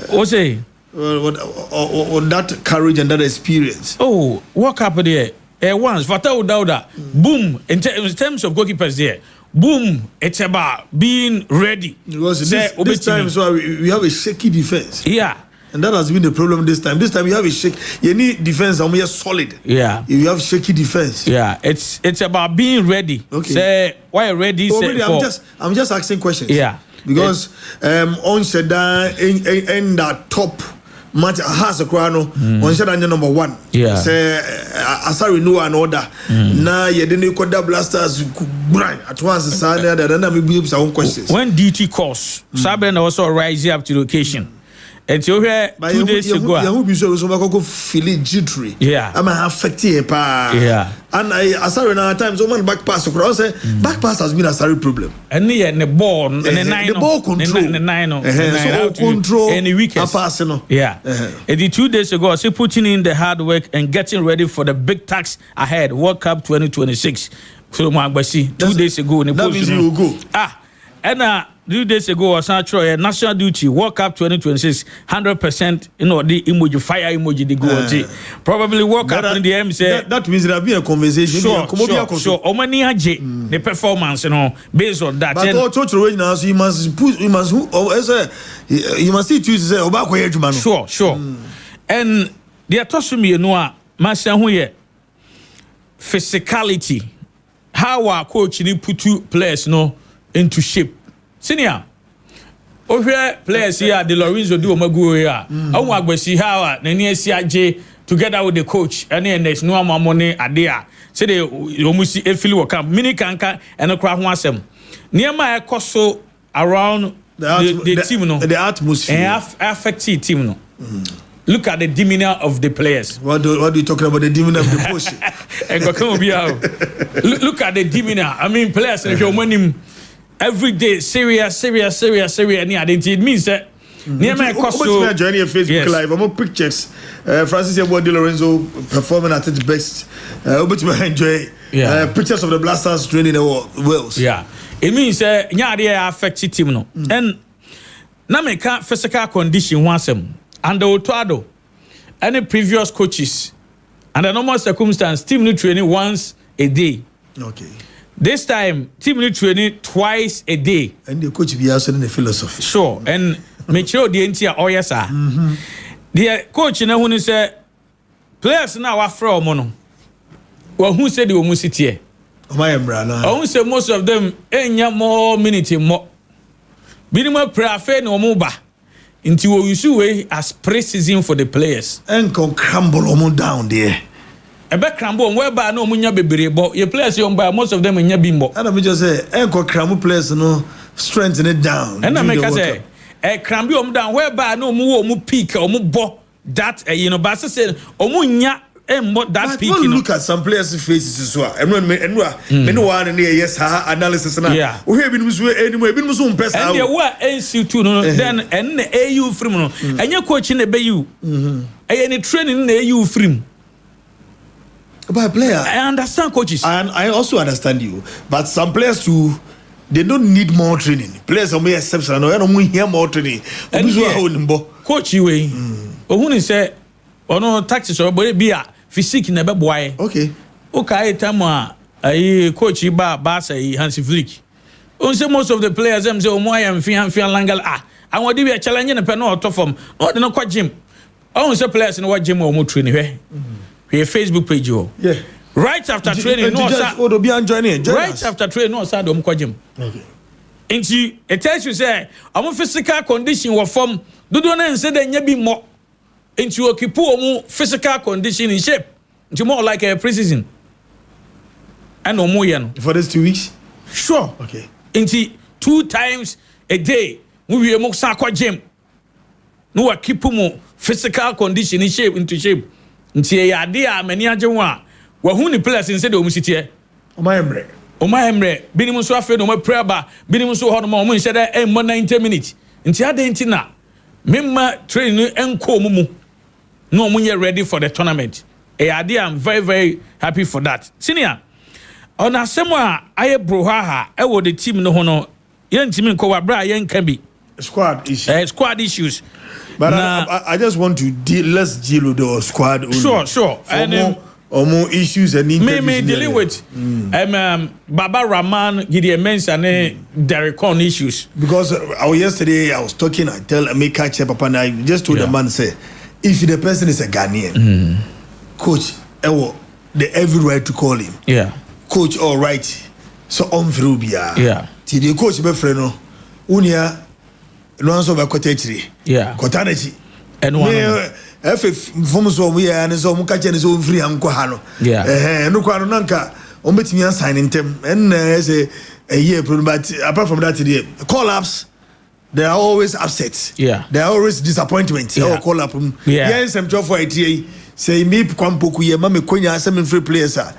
What say? On that courage and that experience. Oh, what happened there? Once, Fatah Dauda, boom, in terms of goalkeepers there, boom, it's about being ready. Because this time, so we have a shaky defense. Yeah. And that has been the problem this time. This time, you have a shake. You need defense and we are solid. Yeah. You have shaky defense. Yeah. It's about being ready. Okay. Say, why ready? I'm just asking questions. Yeah. Because on Sheda in that top match has a crown on Sheda number 1. Yeah. Say Asari no an order. Na you didn't call that blasters at once Sana that and we some questions. When duty calls, Saben also rise up to the occasion. And you hear 2 days ago. You be so feel it jittery. Yeah. I'm affected pa. Yeah. And Asari na times one back pass across back pass has been a Asari problem. And the ball and the ball control. The nine so control any weekend. Yeah. And the 2 days ago, I say putting in the hard work and getting ready for the big task ahead, World Cup 2026. So Magbasi 2 days ago, that means you will go. And 2 days ago, was actually national duty World Cup 2026, 100%. You know the emoji, fire emoji, the go. Probably World Cup in the M say that means there have been a conversation. Sure. Omani Haji, the performance, you know, based on that. But all church now, so you must put, you must see to say Obako Edgeman. Sure. And they are tossing me, you know, Master Huye physicality. How our coach need put 2 players into shape. Senior. Over players here, the Lorenzo do Omagu here. I want to see how the CIJ together with the coach and then there's no more money at there. Say they almost see a feel work mini canker and a crowd wants them. Near my cost around the team, the atmosphere and affected team. Look at the demeanor of the players. What are you talking about? The demeanor of the coach? Look at the demeanor. I mean, players and your money every day, serious. It means that near my cost. Joining a Facebook Live, I'm on pictures. Francis Di Lorenzo performing at its best. Enjoy pictures of the Blasters training in Wales. Yeah, it means they affected team no. And now me can't physical condition once them. And the Otoado, any previous coaches, and the normal circumstance, team need training once a day. Okay. This time, team need training twice a day. And the coach be also in the philosophy. Sure. And make sure the entire yes sir. The coach now when he say players now are from mono. Well, who said the almost here? Who say most of them ain't more minute more. Minimum prayer fair no more. Into what you see as pre-season for the players. And can crumble on down there. A back crumble whereby no munya be but your players you buy most of them in your bimbo. And I just say, and can crumble players no strengthen it down. And I make us say, a crumble down whereby no mu peak or mu bo that but say munya and what that peak. Look at some players' faces as well. And when one and yes, analysis now. Yeah. We have been anyway, been Muslim person. And there were NC2 then and AU frame and your coach in the Bayou. And training in the AU frame. But player, I understand coaches. And I also understand you. But some players too, they don't need more training. Players are more exceptional. I don't hear more training. Coach you way. Who say no taxes or be a physique never boy. Okay. Okay, Tama, a coach ba say Hansi Flick. Say most of the players them say and Fian Langal I want to be a challenge in a pen or top form. Oh, they not quite gym. I say players in what gym or more training. Your Facebook page, yeah. Right after training, no sir. Right after training, no sir. Don't quite gym. Okay. And it tells you say, I'm a physical condition or form. Do not say that you be more. Into a kipu physical condition in shape. Into more like a pre-season. And no more for these 2 weeks? Sure. Okay. Into 2 times a day. We will more sakwa gym. No a kipu physical condition in shape into shape. Into a idea many ajawa. Well, who the players in said omusity? Oma Emre. Binimu so afraid no more prayer ba. Binimu so hard more. Said that more 90 minutes. Into other intina. Memma training enko mumu. No munye ready for the tournament. I'm very, very happy for that. Senior, on a summer, I brohaha, I would the team no hono, young team in Kowabra, young can be squad issues. Squad issues. But I just want to let's deal with the squad. Only. Sure. And more issues and me dealing with Baba Rahman, Gideon Mensah, and Derek Con issues. Because yesterday I was talking, I tell Emeka Papa, and I just told the man, say, if the person is a Ghanaian, coach, they every right to call him. Yeah. Coach, all right. So on Frubia. Yeah. Till the coach be friend unia no answer ba kotechiri. Yeah. Kotanechi. And one. From so we and so mu kache ne so free am ko ha no. Yeah. No kwa no nanka on betimi sign intem and say a year but apart from that the call-ups they are always upset. Yeah. They are always disappointment. Yeah. Call up. Yeah. Yes, I'm for it. Say me Opoku ye mama konya some free players are.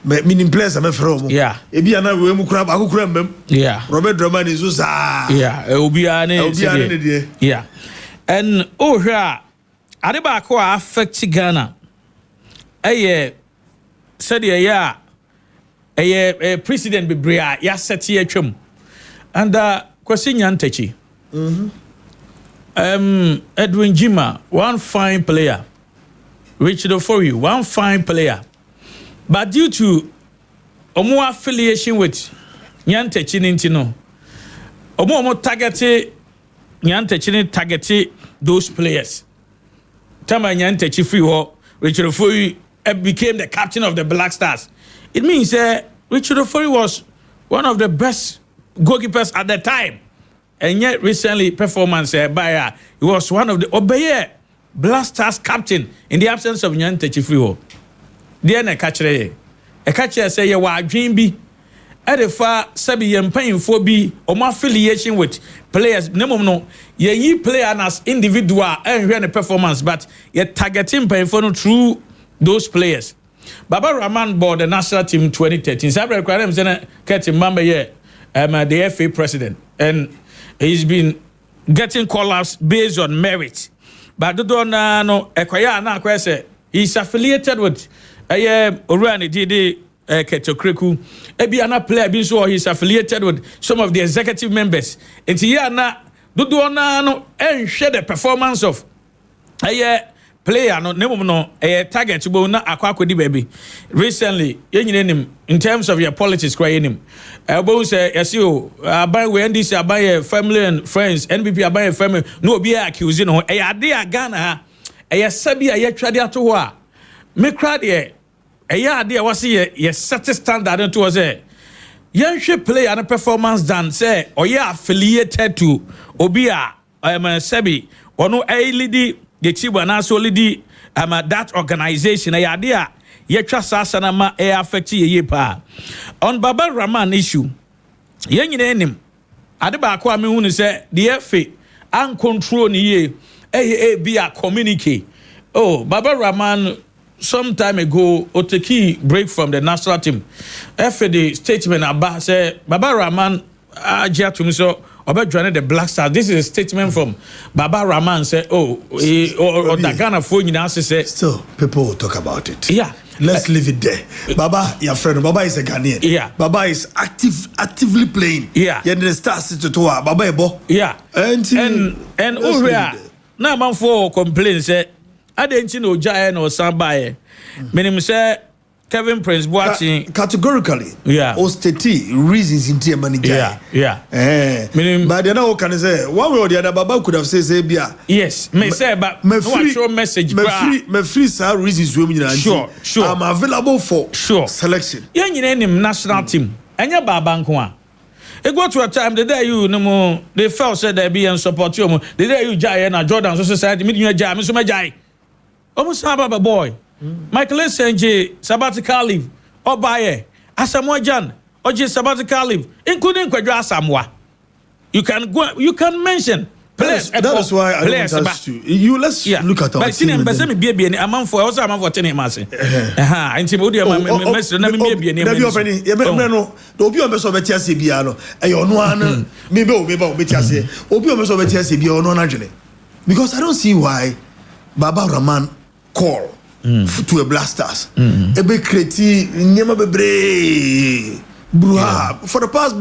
Meaning players am from. Yeah. Ebi ana we mu kura ba ko kura mbem. Yeah. Robert Dramani so sa. Yeah. Obi ane. Yeah. And here Adeba ko affect Ghana. Said yeah. a president bebrea ya seti atwam and Kwesi Nyantakyi Edwin Jima, one fine player. Richard Ofori, one fine player. But due to omo affiliation with Nyantakyi Nintino, omo targeted Nyantakyi targeted those players. Tama Nyantakyi free war, Richard Ofori became the captain of the Black Stars. It means Richard Ofori was one of the best goalkeepers at the time. And yet recently performance by he was one of the Obeye Black Stars captain in the absence of Nyantakyi Friwo. Dear na catcher say you are dream be at the far sabi yem paying for be or more affiliation with players. No, ye player as individual and run a performance, but yet targeting paying for no through those players. Baba Rahman board the national team 2013. Sabra Kwadem Zena Ketim Mamba ye the FA president and he's been getting call-ups based on merit. But he's affiliated with Orani Didi Ketokreku. Ebiana player he's affiliated with some of the executive members. And here na and share the performance of player no target to na akwakodi baby. Recently, in terms of your politics crying him. Both say yes you buy when this buy family and friends, NBP buy family, no be accusing no ade Ghana sabi trade ato ho me crowd ade was ye set standard to was yenhwe play and performance done say affiliated to obia sabi ono lead the chiba na so lead that organization ade yetwa sasana ma affect ye pa on Baba Rahman issue yen nyina enim ade ba ko ame hunu say the FA an control ni ye be a communicate. Baba Rahman some time ago oteki break from the national team. FA the statement about say Baba Rahman ajia to me so join the Black Stars. This is a statement from Baba Rahman say or the Ghana phone you say still people will talk about it. Yeah. Let's leave it there. Baba, your friend, Baba is a Ghanaian. Yeah. Baba is actively playing. Yeah. Yeah, the stars to tour. Baba ebo. Yeah. And over here, now man for complaints say I didn't know Giant or somebody. Meaning say Kevin Prince Boateng categorically. Yeah. Or state reasons in team manager. Yeah. Meaning, but then how can I say one way or the other? Baba could have said Bia. Yes. Me say but no show message. Me free sir reasons women. Sure. I'm available for selection. Yeah, you name national team. Anya Baba Nkwa. It go to a time the day you no more they felt said they be and support you. The day you jai and Jordan society meeting you jai, Mr. Majai. Almost Baba boy. Michael Senje sabbatical leave or buy Asamoah Jan or just sabbatical leave, including Kwadwo Asamoah. You can mention players. That is why I don't trust you. Let's look at our team. But see me be a man for also a man for 10 months. And see me be no. Obi o meso beti ase bia no. E ono an maybe o beti ase. Obi o meso beti ase bia ono na dwene. Because I don't see why Baba Rahman call to a Black Stars. Ebe kreti nyema bebre bruha for the past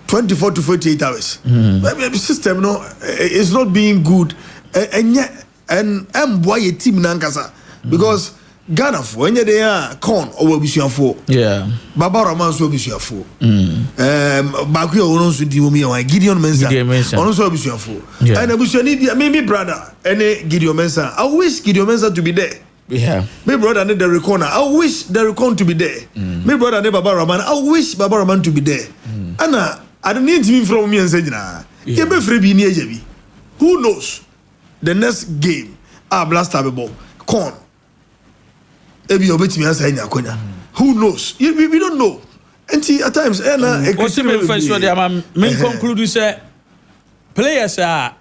24 to 48 hours. The system is not being good. And boy a team nankasa because Ghana for when they are corn or for Baba Rahman so for Baku ono so di omi and Gideon Mensah ono so for and abusuani maybe brother any Gideon Mensah. I wish Gideon Mensah to be there. Yeah. My brother need the corner. I wish the corner to be there. My brother need Baba Rahman. I wish Baba Rahman to be there. Anna, I don't need him from me and say, who knows? The next game, blast ball, corn. Who knows? We don't know. And see, at times, conclude say players are.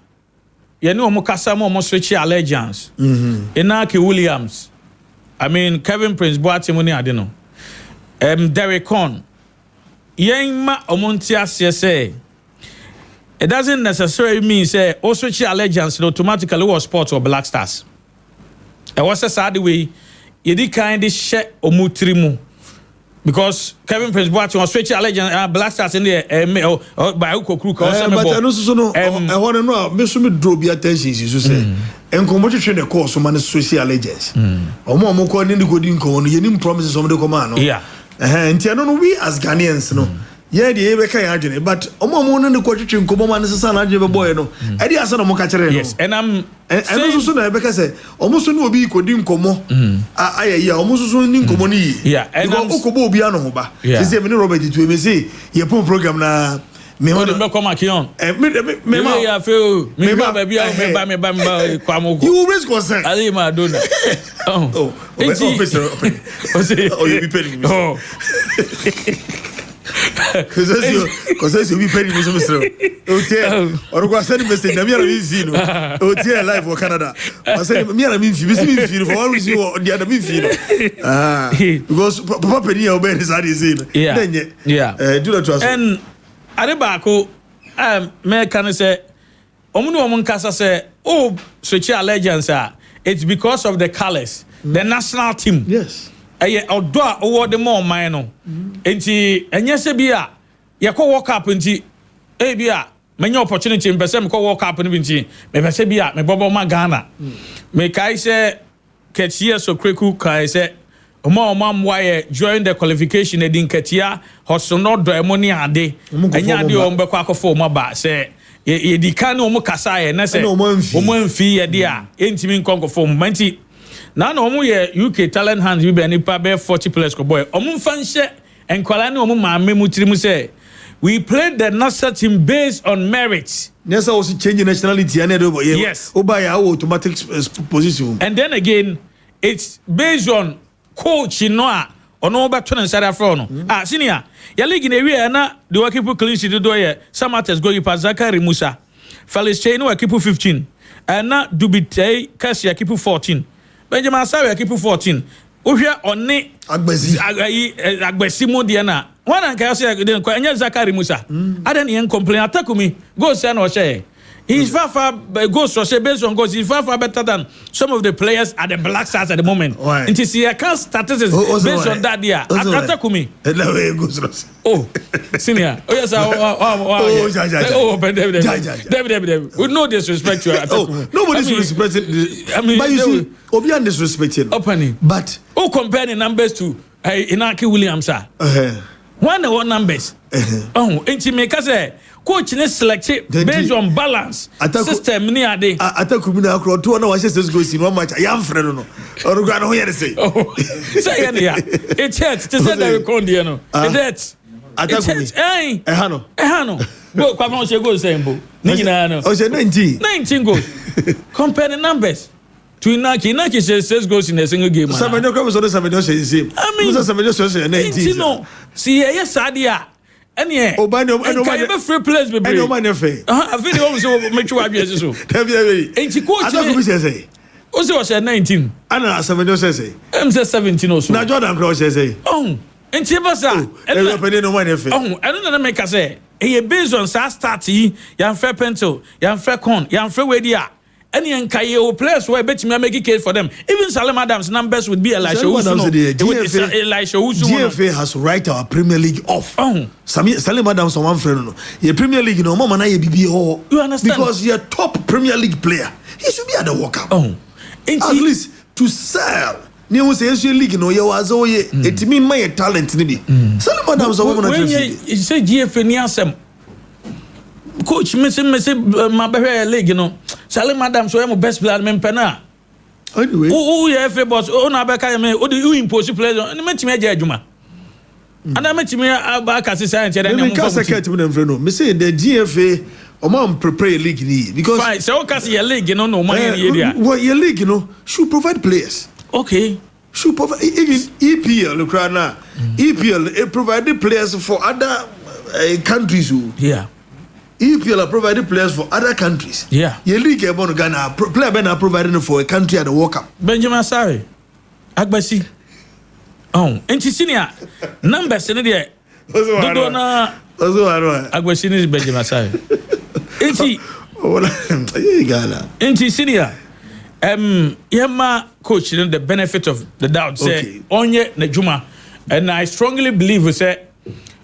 You know, Mokasamo switch allegiance. Inaki Williams. I mean, Kevin Prince Boateng, I don't know. Derek Con. Yengma Omontia say. It doesn't necessarily mean say switch allegiance automatically was sports or Black Stars. It was a sad way. You did kind of share Omutrimu. because Kevin Prince Boateng was switch allegiance Black Stars in there by Opoku but I know so no I want to know me so me draw be attention so say enkomo twetwe the course so man social allegiance omo ko ni go di nkomo no yenim promises some de come no yeah ntia no we as Ghanaians no yeah the ebe kan adwene but omo no ko twetwe nkomo man sesa na adwene be boy no e dey asa no mo ka kire no yes and I'm and so na ebe ka say omo so no obi ko di nkomo ayaya omo so ni nkomo ni yeah and okobo obi ano ho ba say me Robert Itu me say ye pon program na me want to come back on me ya feel me ba baby me ba kwamoko you raise concern ali ma dona oh you be paying me oh because you be paying me so Mr. Okay or go send message na me na me see no okay live for Canada I say me na me feel for one reason or the other me feel because papa pedi obey is how they say yeah do that to us and Arebako me can say omu nkasa say oh switch allegiance it's because of the colors the national team yes odo a owo de more man no enti enye se bia ye ko world cup enti bia many opportunity in person ko world cup ni enti me pese bia me bobo ma Ghana me kai se ketia so kweku kai se Omo join the qualification edin ketia hosono do emoni ade enya ade o mbekwa akofo mo ba se ye di kan o mo kasa ye na se o mo amfi ye de a entimi nkonkofo mo manti na omo ye UK talent hands bi be nipa be 40 players ko boy omo mfa nhye enkwala ne omo maame mu tiri mu se we played the national team based on merit. Yes, also change nationality and yes by our automatic position and then again it's based on coach no ono ba to nsara from no senior ya league na wi na the work people clean sheet do ye Samate's goalkeeper Zakari Musa Felix Chey no keep 15 and na Dubitei Kasia keep 14 Benjamin Sawe keep 14 ohwe oni agbesi mo de na wana nka say den ko enya Zakari Musa adan yen complain attack me go say na o share he's far goes for based on goals. He's far better than some of the players at the Black Stars at the moment. And you see, I can't statistics based on that. Yeah, attack me. Oh, senior. Oh yes. David. With no disrespect to you. Oh, nobody's disrespecting. I mean, but you see, Obian disrespecting. Opening. But who comparing numbers to Inaki Williams? One numbers. Oh, intimate say. Coach ne select based on balance system ni ade attack me na akro to na wa say go see one match I am friend no or go na ho here say say ya it hurts to say that we con there no it hurts attack me ha no go kwa ma say go say mbo ni nyina no o say 19 goals compare the numbers to Inaki says 6 goals in a single game. Samuel Cruz so Samuel say the same. I mean Samuel say 19 no see yes adia any Obano be free players be any man fair I feel you so make sure advice so enti coach I say o say 19 ana Samuel say em say 17 also na Jordan Cross say oh enti basa and no man fair oh I don't know make say e based on sa start yi yan fair pencil yan fair con yan fair we dia any enkaye o players who bet me make case for them even Salim Adams numbers would be Elisha GFA has write our Premier League off. Salim Adams on one friend no your Premier League no mama na ye bibi ho you understand because you're top Premier League player he should be at the World Cup at least to sell ni wo say league no ye was o ye etimi my talent ni bi Salim Adams on one when you say GFA ni asem coach me say my league no Salim Adams so best player me pena anyway who ye FA boss o na be ka me o dey impose players ni metimi aja adwuma ana metimi aba say science dey me ka second me dem friend no me say the GFA o man prepare league ni because fine so ka say your league no man here there well your league should provide players okay should provide even EPL Ukraine EPL provide players for other countries yeah EPL are providing players for other countries. Yeah. Your league about Ghana player ben are providing for a country at the World Cup. Benjamin Sarri, Agbasi. Oh, enti senior numbers in there. Dodo na. Agbasi ni Benjamin Sarri. Enti. Ghana. Enti senior. Yema coach the benefit of the doubt say onye na juma. And I strongly believe we say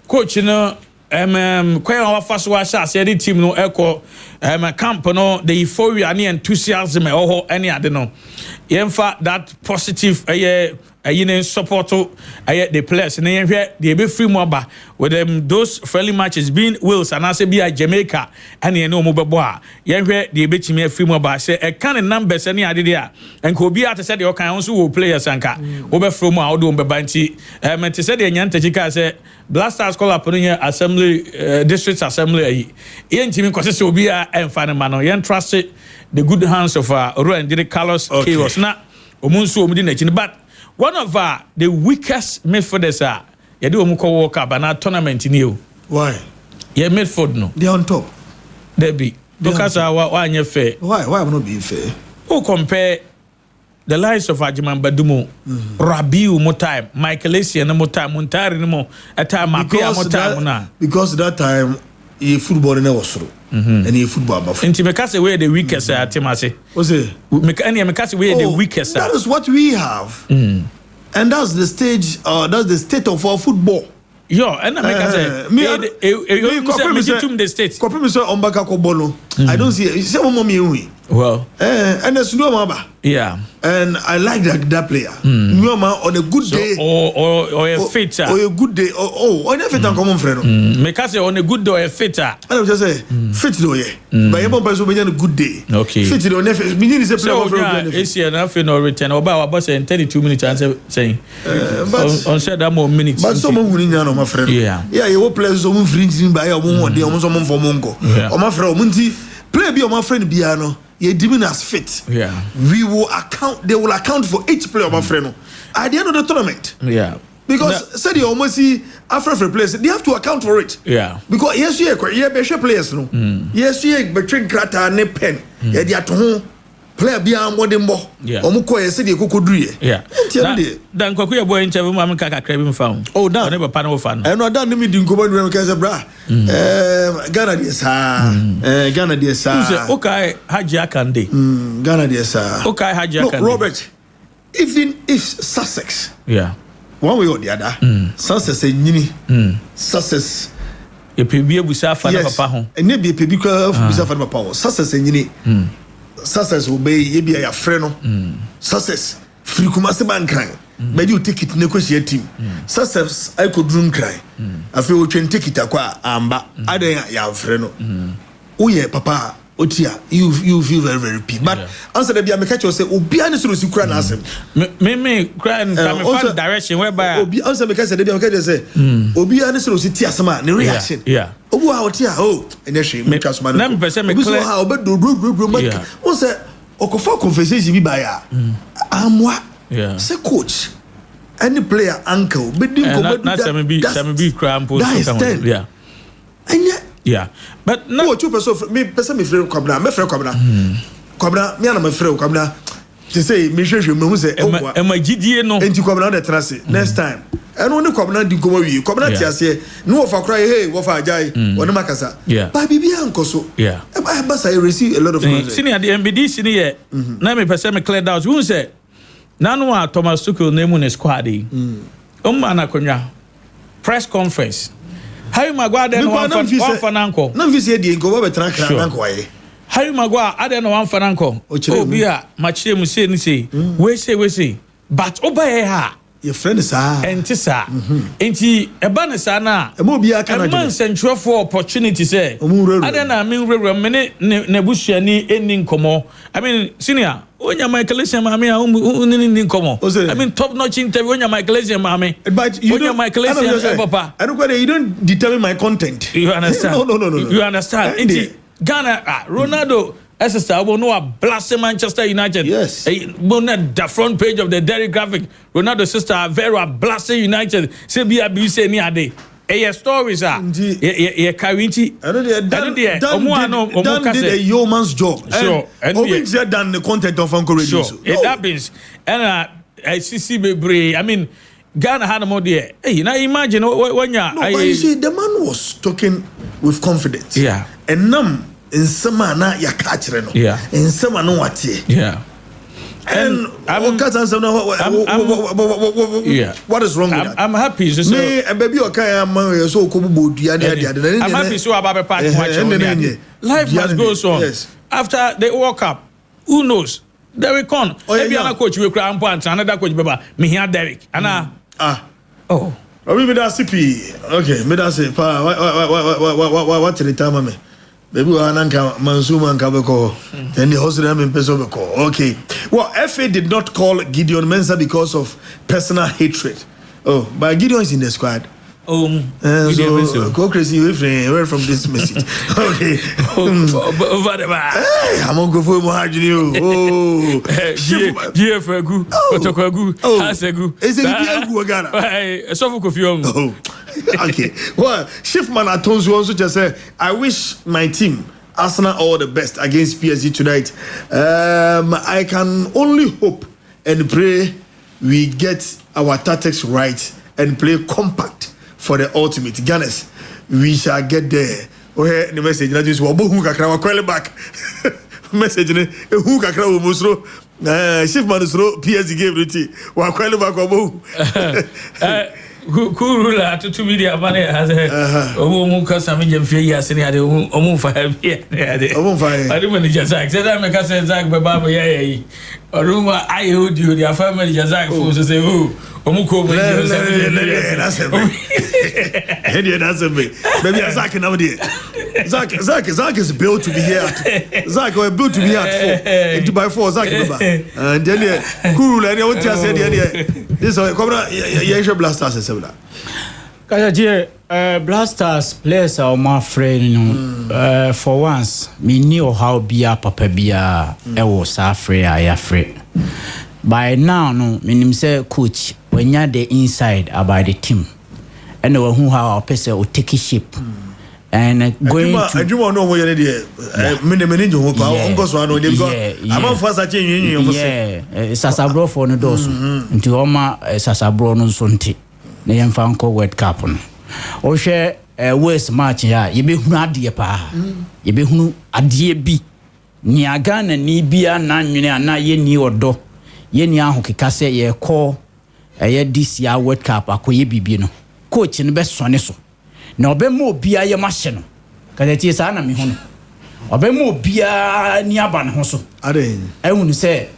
coach no quite our first wash as the team no echo camp no the euphoria and enthusiasm or any I don't know. Yemfa that positive support the players and they be free more with them those friendly matches being Wales and I say be Jamaica and you know mobile they be me free more say a kind of numbers any idea and could be at said your kind also players and over from our do banty to say the Yantajika say Blasters call up on assembly district assembly yen team cause will be and final man yen trust the good hands of Rowan did Carlos Chaos na omunsu omudi but one of the weakest midfielders you do omuko walk up and tournament in you. Why? Yeah, midfield no. They on top. They be because why you fair? Why am not being fair? Who compare the lives of Ajiman Badumo, Rabiu more time, Michael Essien no more time, Montari no more a time Mapia more time because that time he football never was through. And he football buff. And Timekase where the weakest Timase. What's it? Mekase where the weakest. That is what we have. And that's the stage, that's the state of our football. Yo, and I the state. I don't see it. Well, and there's no mama. Yeah. And I like that player. No man on a good day or a fitter. Or a good day. On a fitter common friend. Mekase on a good day or a fitter. I was just say fit though, yeah. But you person be on a good day. Okay. Fit though, never. Meaning is a player for it's here nothing no return. About boss in 32 minutes answer saying. But on said that more minutes. But someone who no my friend. Yeah. Yeah, you play some fringing by a one day, almost someone for Mongo. Or my friend Munti play be my friend Biano. You deem as fit. Yeah. We will account. They will account for each player, my friend. At the end of the tournament. Yeah. Because said you almost see after players, they have to account for it. Yeah. Because yes, you are better players, no. Yes, you are between Grata and Pen. Yeah, they are to home. Player beyond more than more. Yeah. Omuko said you could do it. Yeah. Dan Kokuya boy interview Mamma Kaka Craving found. Oh, no. Never panel fan. I know that me didn't go when Casa Bra. Ghana, dear sir. Ghana, dear sir. Okay, Hajakande. Ghana, dear sir. Okay, Hajakande. Robert, even if Sussex. Yeah. One way or the other. Sussex and Yini. Sussex. A PB Busafa Papa. And maybe a PB Busafa Papa. Sussex and Yini. Success obey ye be a friend. Success free kumase ban cry. But you take it in the team. Success I could room cry. I feel we can take it aqua amba. I don't ya friend. Oh yeah, papa. Otia, you feel very very peak. But answer the be catch say obi an so si kura na asem. Me cry and fan direction whereby obi answer me catch say say obi an so si ti asem a reaction. Yeah. Obu ha otia and she me trust man. Na me person me clear. How obi do one say okofa conversation bi ba ya. Amwa. Yeah. Say coach. Any player uncle be dim ko be cry and post. Yeah. Yeah, but no. Two person me person me free kwabna me free kwabna kwabna me na me free kwabna to say me hwehwe me hu say e ma gidie no enti kwabna na trase next time eno ne kwabna di komo wi kwabna ti ase no wo fa kra hey wo fa ajai wona makasa ba bibia nkoso yeah I basa I receive a lot of senior the MBD senior na me person me cleared out who say nanu a Thomas Tuchel name ne squad yi na konwa press conference. Harry Maguire then one fananko. No visi di nko ba betra kra nanko aye. Harry Maguire aden one fananko. Obi a machire mu say ni say. We say. But oba ha. Your friend is enti sa. Enti eba ne sa na. E mo bia kana. Man central for opportunity say. Aden na me rewura me ne busuani eni nkomo. I mean senior Onya Michael Essien mame a unini nkomo. I mean top notch interview onya Michael Essien mame. But you onya Michael Essien papa. I don't know you don't determine my content. You understand? No. You understand? Ghana Ronaldo SSR will know a blast Manchester United. Yes. The front page of the Daily Graphic. Ronaldo sister very blast United. Say be a say ni ade. Stories are Karinti. I know they did a yeoman's job. Sure. And done the content of Uncle Radio. Sure. It happens. And I see Bebre. I mean, Ghana had more there. Hey, now imagine when but you see, the man was talking with confidence. Yeah. And in some manner, ya catch reno. Yeah. In some manner, what? Yeah. And what is wrong with that? I'm happy. So baby, so I'm happy. So about life must go on. Yes. After they walk up, who knows? Derek on. Maybe another coach will cry and another coach. Me here, Derek. Anna. Oh. Me that CP. Okay. Me that say. What the time, me? Baby, Ananka Mansuma and Kabeko. Then the hospital in Pesobeko. Okay. Well, FA did not call Gideon Mensah because of personal hatred. Oh, but Gideon is in the squad. So go crazy away from this message. Okay. I'm on go for more. Oh, GFagu, Otokagu, Hasegu. Is it Giagu Ghana? So okay. Well, Shiftman Atonzu also just said, I wish my team Arsenal all the best against PSG tonight. I can only hope and pray we get our tactics right and play compact for the ultimate. Gunners, we shall get there. Okay, the message that is Wabu Kakra call back. Message who Kakra Musro Shiftman is PSG game routine. Wakwele back Wabu. Kurula to media money has a woman cause some Indian fear years and had a woman for him. I don't want to just say that make us say Zach Baba or rumor I hold you their family Jazak for to say who Omuko that's me. Maybe Zach nowadays. Zach is built to be here. Zach was built to be here at 4 by 4 Zach and then Kurula and I want to say this is come Blasters Blasters players are my friend, for once, me knew how Bia Papa Bia was afraid. I afraid. By now, no, meaning say coach when you're the inside about the team, and who how our person will take a ship. And going to I do want to know what you're there. I'm on first Sasabro for no dos into Oma Sasabro no Sunti. Name Fanco World Cup. O share a worst match ya, ye be Nadia pa, ye be who a dear be. Niagan and Nibia nan na ye ni or do. Ye nia who kase ye call a year this year World Cup a coye bibino. Coach in the best soneso. Na obemo bia ye machine ka tie sa na me hono obemo bia ni aba ne ho so ade ehunu se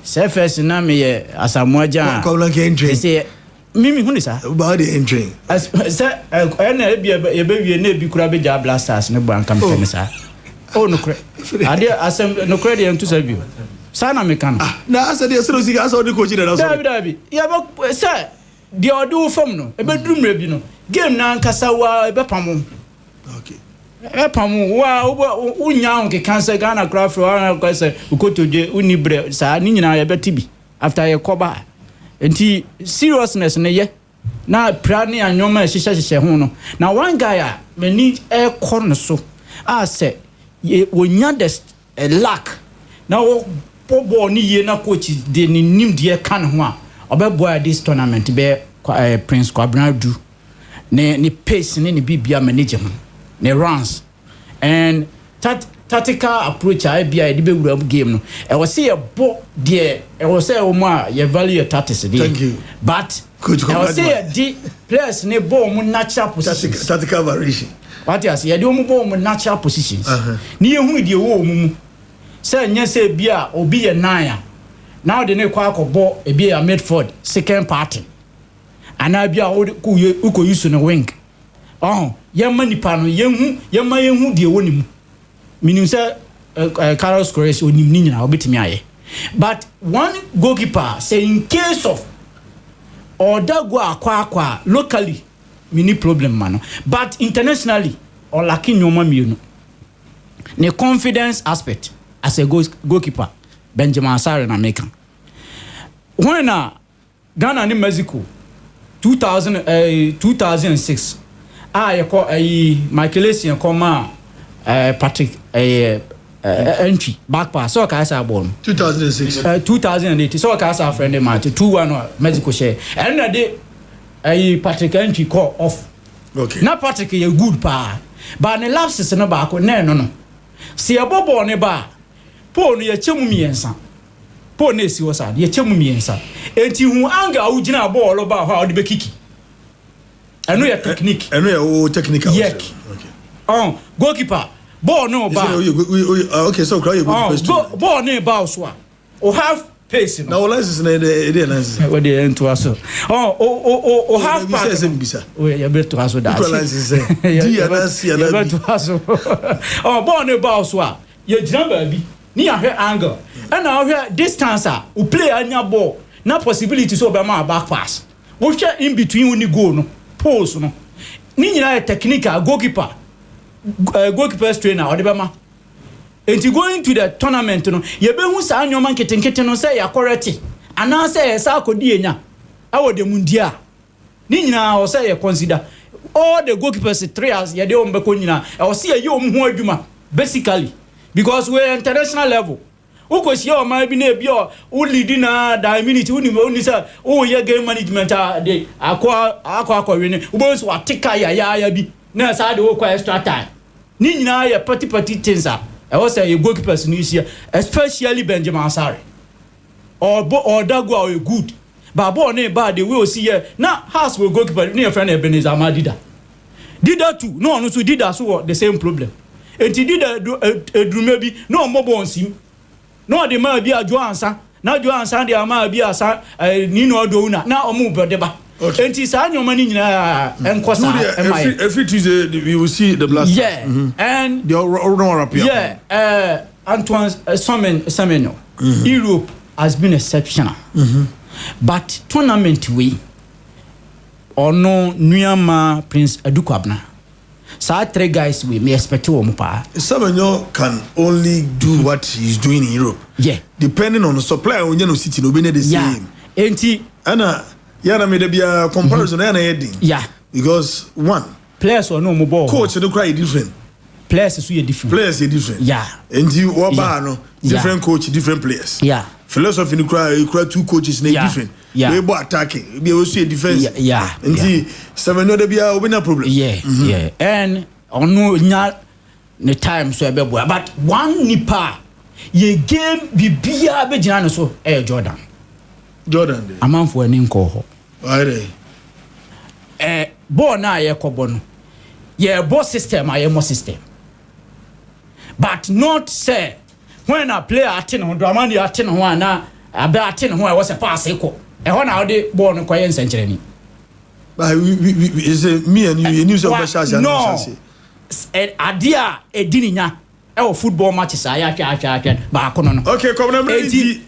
se first na me ye asamoaja ko blank entry se mimi hunu sa ba de entry se na bia ye be wie na bi kura be ja Blasters ne ban kam teme sa o no kre ade asem no kre de entu sa bi sa na me kan na asa de sero sika asa de coach de na so dabi ya ba se de odu fam no e be dumre bi no game na nkasa wa ebe pamo okay pamo wa unya on ke cancer Ghana craft wa na say ukotoje unibre sa ni nyina ye betibi after ye koba enti seriousness ne ye na prane anyoma hihye ho no na one guy a mani e korno so a say wonya the lack na wo bobo ni ye na coach de ni nim de kan ho a obeboy this tournament be Prince Kwabena do ne pace ne bibia manage ho ne runs and tactical approach I be the be game no e was say a bo there e was say o ma ye value your tactics there. Thank you. But I was say the players ne bo mu natural positions tactical variation what you say dey mu bo mu natural positions ni ye hu dey wo mu say nya say bia obi ye nine now the ne kwa akobọ e bia midfield second party ana bia uko use no wing yema nipa no yehu de woni mu meaning say Carlos Corres onim ni nyina obetimi aye but one goalkeeper say in case of odago akwa locally mini problem man but internationally or lacking nyoma mienu ne confidence aspect as a goalkeeper Benjamin Asare na American when Ghana and Mexico 2006 you call Michael Essien come Patrick entry back pass so ka sa ball 2006 2008 so ka sa friend match 2-1 Mexico share and na dey Patrick entry call off okay na Patrick you good pa but ne lapses no ba ko no se e bobo ne ba Paul no ye chemu miensa po na esi wo sa ye chemu miensa enti hu anga wo gina ball ba ho de be kiki eno ya technique eno ya o technical okay goalkeeper ball no ba okay so cry goalkeeper ball no ba so a o have pace na o license na e license we dey into aso o have pace o ya be to aso that license di anasi ya be to aso ball no ba so a ye gina ba bi ni ahwe angle and ahwe distance a o play anya ball na possibility so be ma back pass wo hwe in between uni goal no pose no ni nyina technique a goalkeeper trainer or the bema enti going to the tournament no ye be hu sa anyoma nketenkete no say ya correct ana say sa akodi enya awo de mundia ni nyina o say ye consider all the goalkeepers 3 years ye de o mbeko nyina o say ye o mu adwuma basically because we international level uko si o ma bi na bi o lead na da minute uni say o ye game management de akwa win ubo so atika ya bi na sa de o kwa extra time ni nyina ya party things a e was say goalkeepers ni here especially Benjamin Asare or Dago are good but ball na bad the way o see here na house we goalkeeper ni friend Ebenezer Amadida dida too no so dida so the same problem enti dida edrume bi no mo bon sim no de ma bi ajo ansa na ajo ansa de ama bi asa ni no do na omu bode ba enti sa nyoma ni nyina enkosa every Tuesday we will see the blast and the runner-up Antoine Semenyo Europe has been exceptional but tournament we ono Nuyama Prince Adukwabna so 3 guys we may expect to Semenyo can only do what he's doing in Europe depending on the supply when you know city no be the same enti ana yana me be a comparison yana heading because one players or no mo ball coach no cry different players is different and you no different coach different players philosophy no cry two coaches na different we bo attacking we also a defense and the seven no be a no problem and ono nya the time so be boy but one nipa ye game bibia be gina no so Jordan amanfo ani nko ho ball na ye kobo no ye ball system aye mo system but not say when a player attend on Dramani attend ho na abe attend ho was a pass eko e ho na ode ball no kwaye nsenkyere ni but we is me and you news of Bashaja no adia edininya e o football matches aya atwa ba kono no okay come na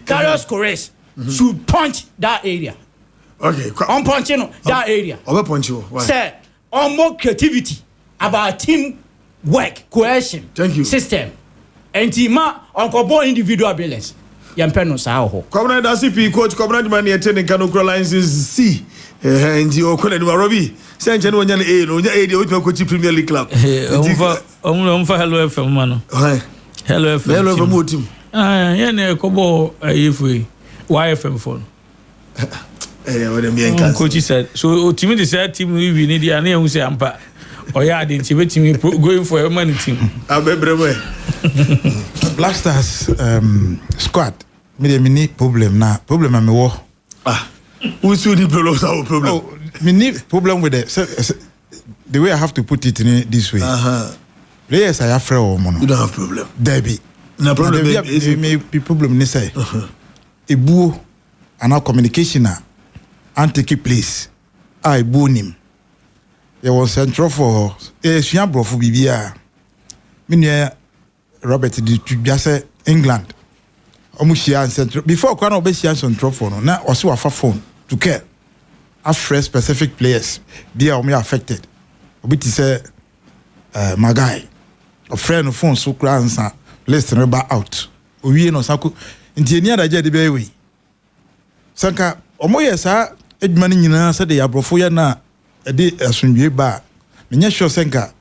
Carlos Corres should punch that area. Okay. On punching that area. Over punch you. Why? Say, on more creativity about team work, cohesion. Thank you. System. And teama on kobo individual brilliance. Yampeno sa ho. Komna da CP coach komna di man yete nka no license C. Ndi okole di Robbie. Say nche no nya A no nya A de o coach Premier League club. Omfa Hello FM mano. Hello FM. Hello FM team. Yeah na kobo ayefu. YFM phone. Coach said so team the team we need the ane hu say ampa oya ade nti team going for a money team abebrebe Black Stars squad me need problem na problem am wo who should the problem me need problem with the way I have to put it in this way players I afraid o mo no you don't have problem Debbie na problem is me problem ni say ebuo ana communication and take place I bonim there was central for suan brofo bibia me ne Robert di tudwase England omuhia central before kwano obehia central for no na ose wafa phone to care after specific players they are affected obiti say my guy a friend phone so kra nsa list number out owie no sako nti eni adaje de be we sanka omoye sa eduma ni nyina sa de abrofo ya na de asundwe ba menye sure sanka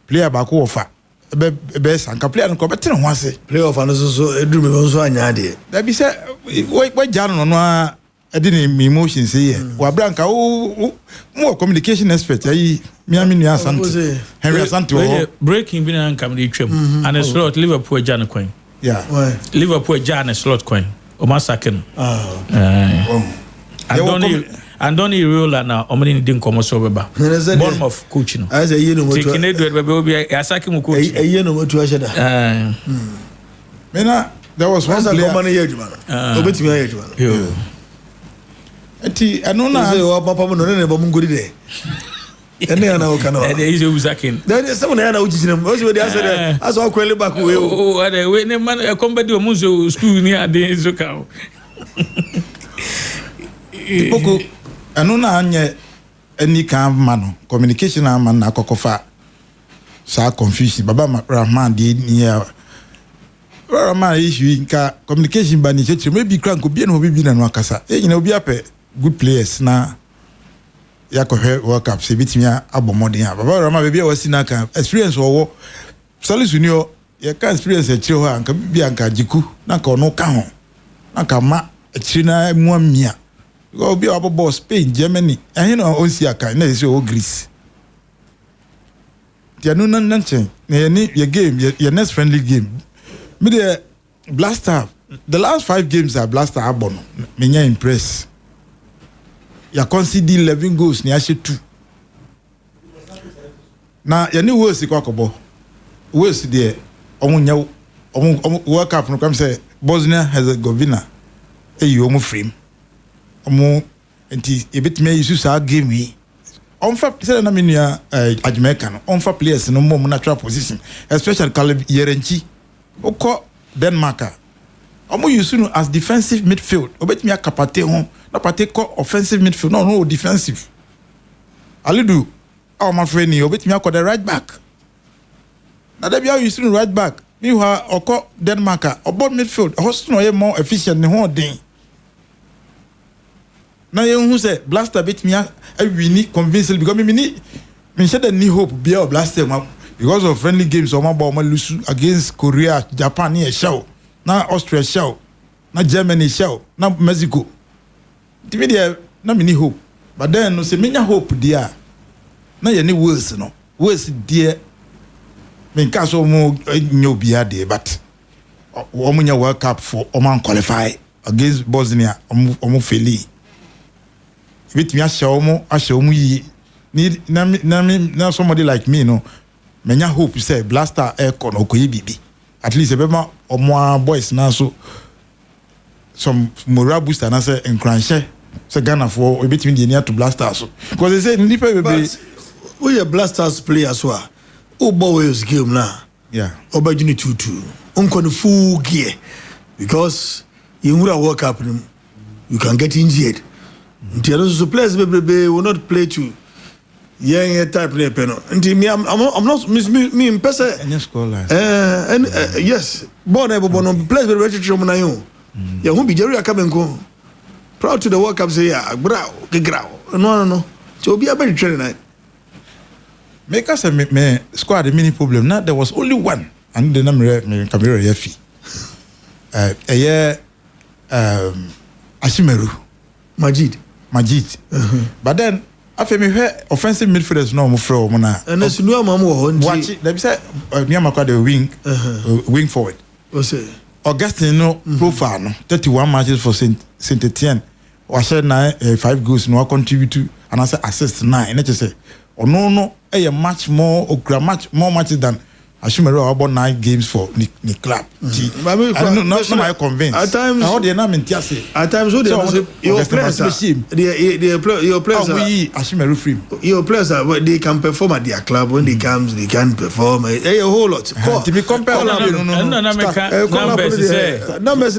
player ba ko ofa be sanka player no ko betene ho ase player ofa no so eduma be so anya de da bi se we jano no a ede ni emotions here wa branka mo communication expert ayi miami ni asante Henry asante breaking bi na kam de twam and a slot Liverpool jana coin yeah Liverpool jana slot coin Omasaken. Andoni Iriola na omani din komo so beba. Born of coach no. I say you know what. Taking it we be Asaki mu coach. You know what to ashada. Mena there was one player. Come on here man. Obetimi here man. Yo. Enti anona say o papa mo no ne ba mu ngori de. Ene ana o kana. There is Uzakin. There is someone ana o jijinem. O se dey answer as o kwele back we. Oh, we ne man e come be o mu school ni ade so ka. Opoku anona anye any kind man communication man na kokofa sa confusion baba Rahman dey near Rahman issue nka communication ba ni cheche maybe crank obi na obi na no akasa e nyina obi apɛ good players na yakohwe World Cup se bitimia abomodin a baba Rahman be wasi na kan experience wo Salisu ni o ye kan experience e chire ho anka bi anka jiku na ka ono ka ho na ka ma chire na mu amia go be about Spain, Germany, and you know, Osiaka, and it's all Greece. You know, nothing. Your game, your next friendly game. Me the Blaster, the last 5 games are Blaster Abon. Me impress. You concede 11 goals, ni ashe 2. Now, you know worse Kwakobo. Worse there. Omunya World Cup no come say Bosnia Herzegovina. Hey, you omu frame. Omo enti ebetime yisu sa game yi onfa say na menua Jamaica no onfa players no mo natural position especially Caleb Yerenchi okọ Denmark omo yisu no as defensive midfield obetime akapate ho na pate ko offensive midfield no defensive Alidu my friend ni obetime akọ the right back na da bia yisu no right back mi ha okọ Denmark obo midfield hosto no ye more efficient ne ho den. Now you say Blaster beat me winning convincingly because me said the new hope be a Blaster because of friendly games or my lose against Korea, Japan here show. Now Austria show. Now Germany show. Now Mexico. The media na mini hope. But then no say me hope dear. Now you need worse no. Worse dear. Me case mo nyo bia there but omunya World Cup for oman qualify against Bosnia omu faili. With me ashomu yi ni na somebody like me no menya hope say Blaster aircon okoyi bibi at least ebema omo boys na so some moral booster na say encranche say Ghana for between the near to Blaster so because they say nipa be we are Blasters players wa o boys game na oba juni 2-2 onko no full gear because you World Cup you can get injured. The players will not play to type play penal. I'm not me in person. And yes, born able to players will register on you. You won't be Jerry Akamenko. Proud to the World Cup say no. So be a better trainer. Make us a squad a mini problem. Now there was only one, and the number Camera Yefi. A year Ashimeru Majid. But then after me offensive midfielders no more from na and as no mamu watch let me say Niamaka the wing forward Augustine no profile no 31 matches for Saint Etienne was share 5 goals no contribute to and I say assist 9 and just say no much more or much more matches than Ashimero about 9 games for the club. I'm not convinced. At times, at times, your players Ashimero free. Your players they can perform at their club when they comes. They can perform a whole lot. To be compared, numbers.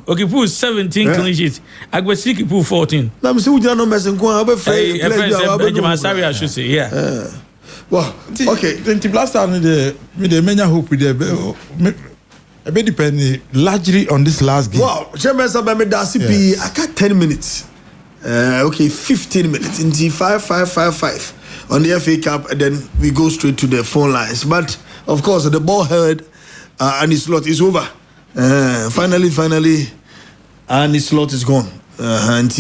Okay, put 17 clean sheets. I go see put 14. I'm still numbers and go I should say, yeah. Well, okay. The Blaster the main hope with a bit depending largely on this last game. Wow, Chambers CP. I got 10 minutes. Okay, 15 minutes into 5 on the FA Cup, and then we go straight to the phone lines. But of course, the ball held, and his slot is over. Finally, and his slot is gone. And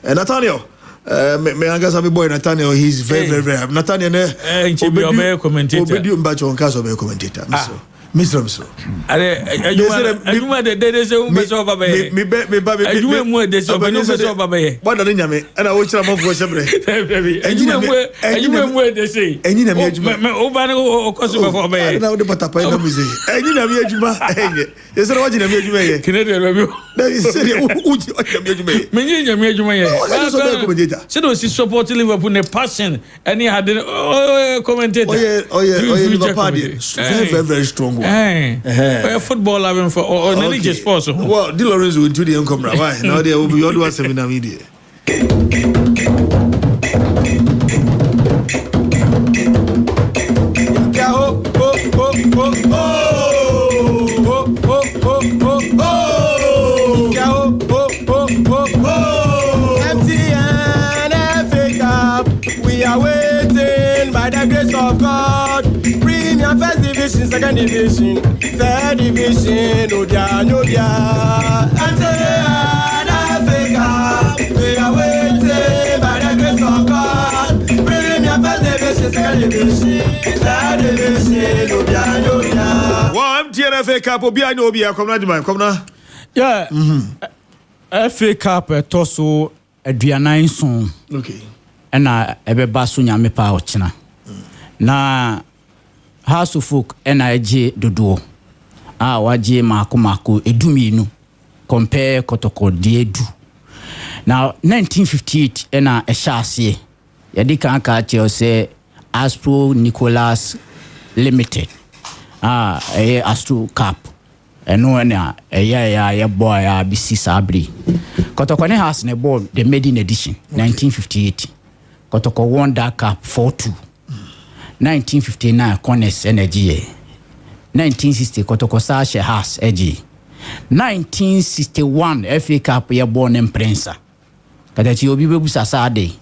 Nathaniel. Me angasa me boy Nathaniel, he's very happy. Nathaniel commentator. Obedi Mbacho onkaso be commentator. Mr. Ajuma de de se un beso baba ye. Me Ajuma mu de se un beso baba ye. What na nyame na wo chira mafo shebre. Ajuma mu de se. Enyi na me ajuma. Me o ba o koso baba baba ye. Na wo de patapa na mu se. Enyi na me ajuma. Enye. Ye se na wo na me ajuma ye. Kine de baby. Na se uji o na me ajuma ye. Me nyi me ajuma ye. Se do si support Liverpool ne passion any had commentator. Oh yeah, Liverpool very strong one. Football having for or any sports. Well, Di Lorenzo will do the income right. Why? Now they will be all the seminar media. We are waiting by the grace of God. First division, second division, third division, no dia. Africa, we are waiting by the grace of God. Premier first division, second division, third division, no dia. Wow, MTN Cup, Obia no Obia, come na. Yeah. FA Cup toso aduanan son. Okay. Na ebeba so nyame pa ochina. Na House of Folk NIJ dodo waje mako eduminu compare kotoko de edu. Now 1958 ena ehyaase yadi kan ka che say Astro Nicholas Limited Astro Cup eno na ya boy bisi sabri kotoko ne house ne board the maiden edition 1958 kotoko won that cup 4-2 1959 Corners Energy 1960 Kotoko Sasha House Edgy 1961 FA Cup ye born in Prince Kadachi obi bebusa Saturday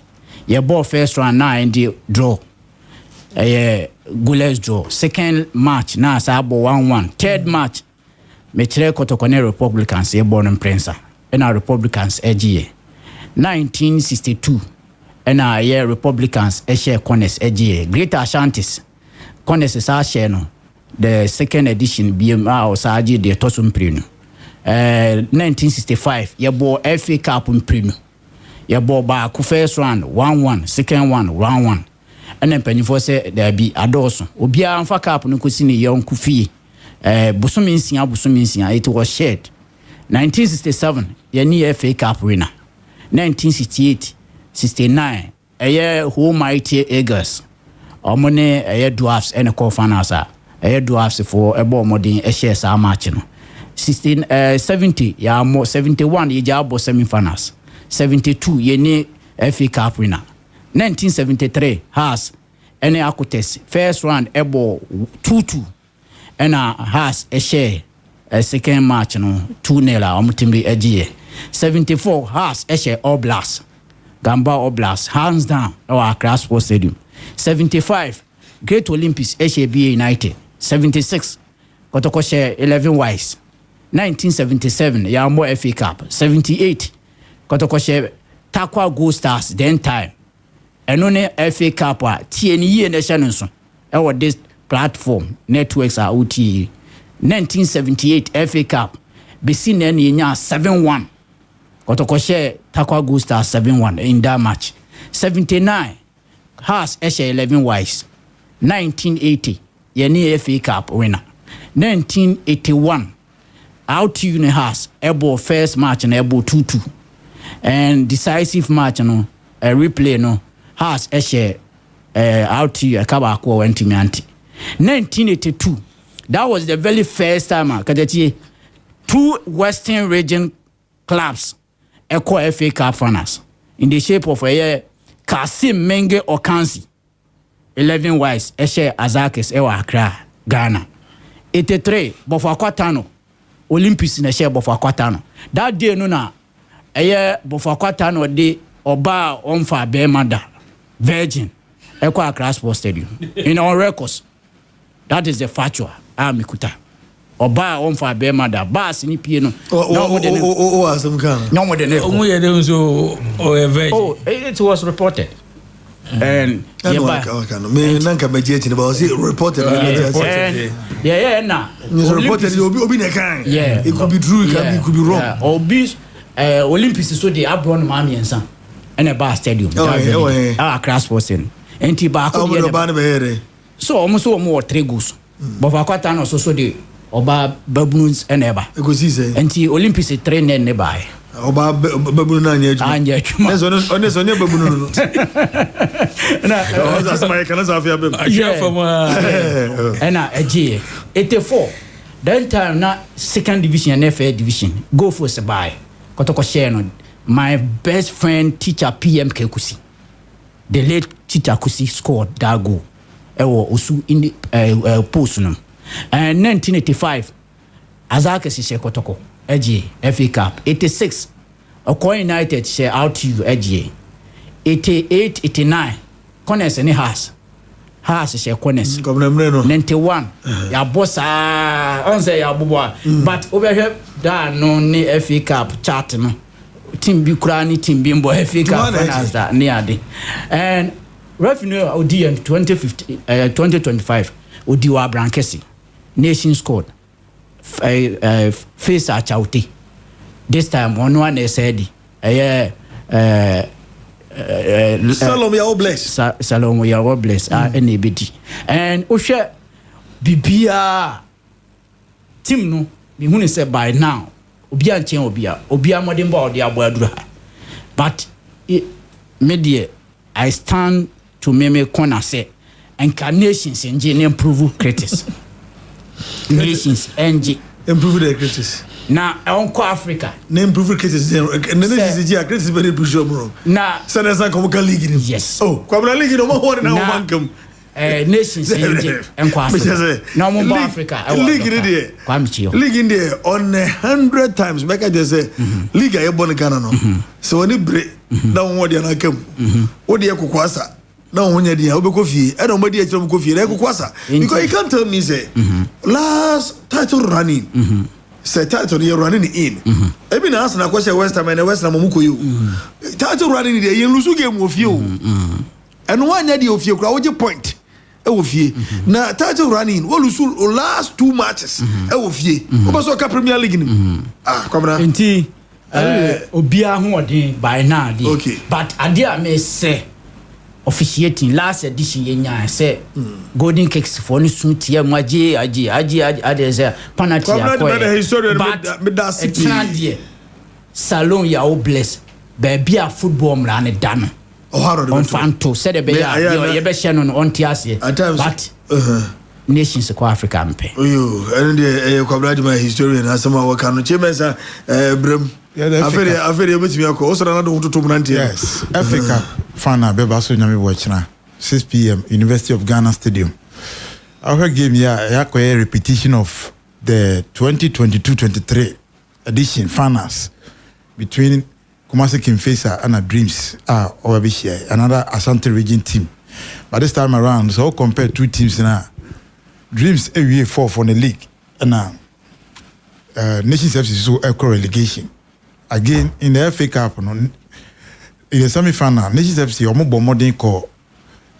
ye ball first round 9 the draw goalless draw second match na sabo 1-1 third match Mechre Kotoko ne Republicans ye born in Prince and our Republicans Edgy 1962 and our Republicans share Corners Edgy Greater Ashantis Corners is our share no the second edition BMA or Saji de Tosum Prino 1965 ye ball FA Cup Prino ye ball back first round 1-1 second one 1-1 and then penny for say there be adoso obia amfa cup no kosini ye onku fie busuminsia it was shared 1967 ye ni FA Cup winner 1968 69 home mighty Eagles omone dwarfs and call finals dwarfs for ebo modern share sa match no 70 ya mo 71 ye jabo semi finals 72 ye ni FA Cup winner 1973 has any Akotes first round ebo 2-2 and has a share a second match no 2-0 omutimbi egie 74 has a share All Blast Gamba Oblast hands down our Accra Sports Stadium 75 Great Olympics HABA United 76 Kotoko share 11 wise 1977 Yamo FA Cup 78 Kotoko share Takwa Gold Stars then time enone FA Cup TNE nation so e this platform networks are OTA 1978 FA Cup besi na nya 7-1 Kotoko share Takwa Gold Stars 7-1 in that match 79 has share 11 wise 1980 yeni FA Cup winner 1981 out uni has able first match and able 2-2 and decisive match no a replay no has share out to Kabako went to Mianti 1982 that was the very first time kadeti two Western region clubs equal FA Cup finals in the shape of Kasim Menge Okansi 11 wise share Azakis ewa Accra Ghana 83 Bofakwatano Olympics in a share Bofakwatano that day no na Bofakwatano de oba onfa Bemada Virgin Equa Accra Sports Stadium in our records that is the factual amikuta oba onfa Bemada bas ni pie no asem kan no more than Virgin it was reported and me nanka budget about say reported na reported obi na kan it could be true it could be wrong obi Olympics so dey abroad ma miensa and a bar stadium Accra Sports enti ba ko dey so almost omo 3 goals but for quarter no so dey oba baboons and eba go see say enti Olympics 3 ne buy oba babunu na anya adwuma oneso ne babunu no na that's my kana safia bem from na eje 84 then time na second division and FA division go for se buy kotoko share no my best friend teacher PM Kekusi the late teacher Kusi scored that goal ewo osu in the post no and 1985 Azaka si kotoko eje FA Cup 86 Okoye United share out to you eje 88 89 Corners any has share Corners 91 ya boss on say ya bobo but over here that no ni FA Cup chart no team bi kura ni team bi mbo FA Cup finals that ni ade and revenue odi 2050 2025 odi wa Brankesi nation scored face a chauti this time on one said Salom ya bless Salom ya bless NABD and oshe bibia team no me hu say by now obia nchen obia modern board ya boadura but media I stand to me corner say incarnations engine improve critics nations NG improve the critics na onko Africa na improve critics and then this is critics very push bro na sana come league yes kwa league no mo na mankam nations NG onko Africa na mo Africa league there kwa mchio league in there on 100 times make I just say league ya born Ghana no so when break na won dey na kam wo dey kokwasa na wonya dia obeko fie e no madi akira obeko fie na kokwasa because you can't tell me say last title running say title you running in ebi na Arsenal ko say West Ham and West Ham muko you title running there you lose game of you and wonya dia ofie kura wo je point e wo fie na title running wo lose last 2 matches e wo fie wo so ka Premier League ni kwamra enti obia ho odin by now okay. But adia me say officiating last edition yenya say golden cakes for ni suntie maje aje say penalty akọ but that city salon ya o bless baby a football mra ne da no on fanto said the be ya be share no on tiase but nations ko Africa mpe and the kwabra my historian asema waka no chemesa brem afere betimi akọ osora na do tutum na ntie yes Africa Fana beba so nyame watchna 6 p.m. University of Ghana Stadium. Our game a repetition of the 2022-23 edition finals between Kumasi Kimfesa and Dreams Oabishia, another Asante region team. But this time around, so compare two teams now. Dreams every 4 for the league and Nations FC so equal relegation. Again in the FA Cup in the semi-final, Nations FC omo bo modern call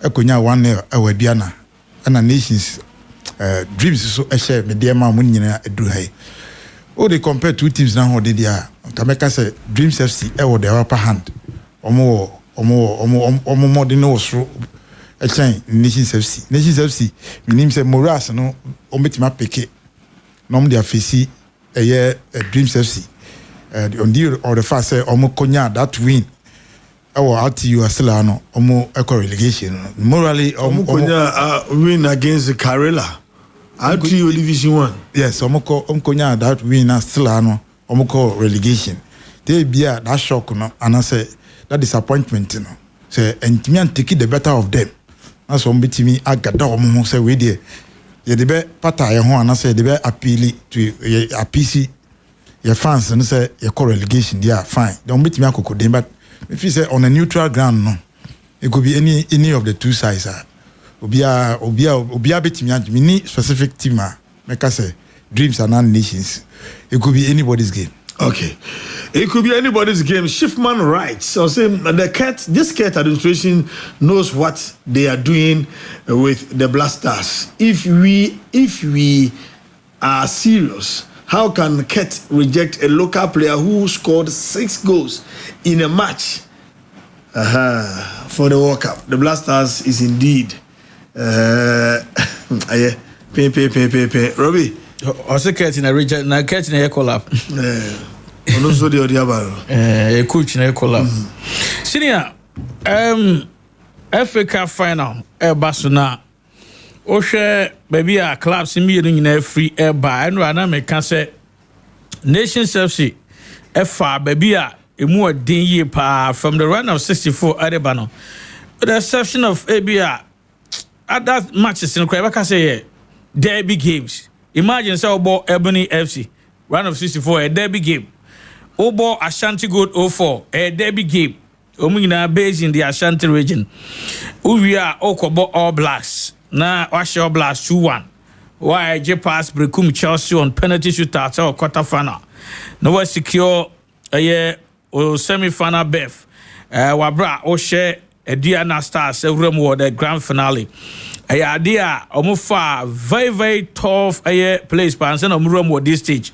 ekonya 1-0 Awabiana and Nations Dreams so share me dear ma mun nyina eduru hai. Oh, they compare two teams now how they are. Kameka say Dreams FC e the upper hand. Omo modern no so a chain Nations FC. Nations FC minim say Moras no ometima peke. Nom dia fesi Dreams FC. On the or the fast say omo konya that win. RTU Asilano, Omo Eco relegation. Morally, Omo win against Karela. RTU Division 1. Yes, Omokonya that win Asilano, Omoko relegation. They be that shock, no, and I say that disappointment, you know. Say, and me and take the better of them. That's what me I got down say we there. Yeah, the be pata ya ho and I say the be appeal to a PC. Your fans and say your core relegation, yeah, fine. Don't meet me akoko dem, but if you say on a neutral ground, no, it could be any of the two sides. Obia betimi mini specific team. Make us say Dreams are non nations. It could be anybody's game. Okay. It could be anybody's game. Shiftman writes, or say this Kurt administration knows what they are doing with the Blasters. If we are serious, how can Kurt reject a local player who scored 6 goals in a match for the World Cup? The Blasters is indeed Robbie. Also Kurt in a region, na Kurt in a collab. Also the other a coach in a collab. Senior, Africa final, Basuna. Oshe baby a clubs in me in free air by and rana me can say Nations FC FA baby a more din pa from the run of 64 Adebano. With the exception of ABA at that matches in Quebec say derby games. Imagine so about Ebony FC run of 64 a derby game. Obo Ashanti Gold 04 a derby game. Omina based in the Ashanti region. We are Okobo All Blacks. Na Washer Blast 2-1. Why J pass Brekum Chelsea on penalty shootout or quarter final. No was secure a year or semi final berth. Wabra or share a Diana Stars several more the grand finale. A idea omufa very very tough a year place but and room at this stage.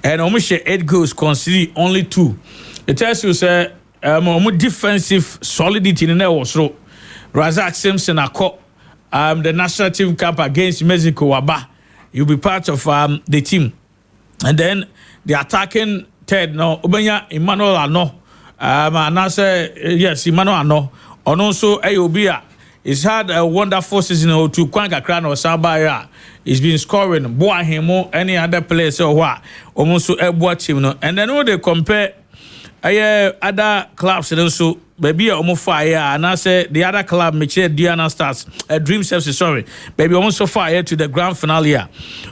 And almost 8 goals consider only 2. It tells you say defensive solidity in there was so Razak Simpson a caught the national team camp against Mexico, Waba. You'll be part of the team. And then the attacking third, no, Ubenya Emmanuel Ano. And I say, yes, Emmanuel Ano. And also, Ayobia. He's had a wonderful season to Kwanka Kran or Sabaya. He's been scoring. Boa Hemo, any other place or what. Almost to a team. And then when they compare other clubs and also baby almost fire and I say the other club Michelle Diana Stars Dream Services sorry baby almost so far to the grand finale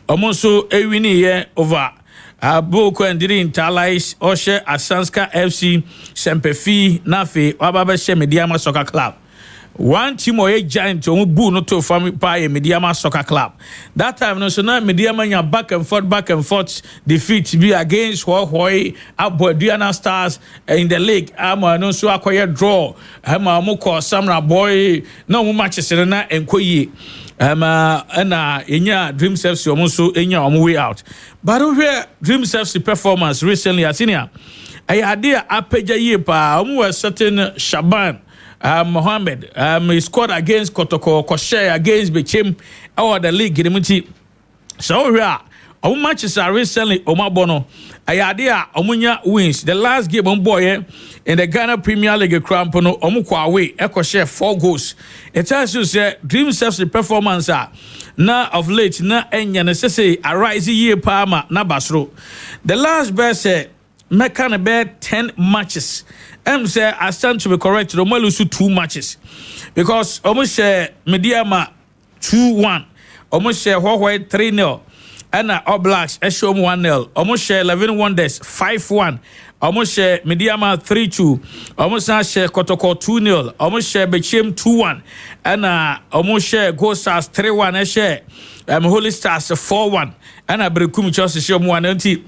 almost so a winning year over Boko and didn't Talais Oshe Asanska FC Sempefi Nafi Wababa She Mediama Soccer Club. One team or a giant to boo not to family pie Mediama Soccer Club. That time no so now Mediama back and forth defeat be against Hoi Abo Diana Stars in the league. I'm no so acquire draw. I'm a moko Samra boy no matches na enkoyi. In Dream Service almost so in your way out. But over Dream Service performance recently at senior. I idea apeja ye pa certain Shaban Mohammed he scored against Kotoko Koshe against Bechem or the league in so here our matches are recently Omabono Ayadea Omunya wins the last game on boy in the Ghana Premier League Crampono Omukwa away Ekoshe 4 goals. It tells you say Dream Service performance na of late na enya necessary arise year palma na basro. The last best Mekane bear 10 matches. Say I stand to be correct. The lose 2 matches because almost Mediama 2-1, almost Huawei 3-0, and All Blacks Eshom 1-0, almost 11 Wonders 5-1, almost Mediama 3-2, almost Kotoko 2-0, almost Bechem 2-1, and almost Go Stars 3-1, Holy Stars 4-1, and Brekum Chelsea 1-0.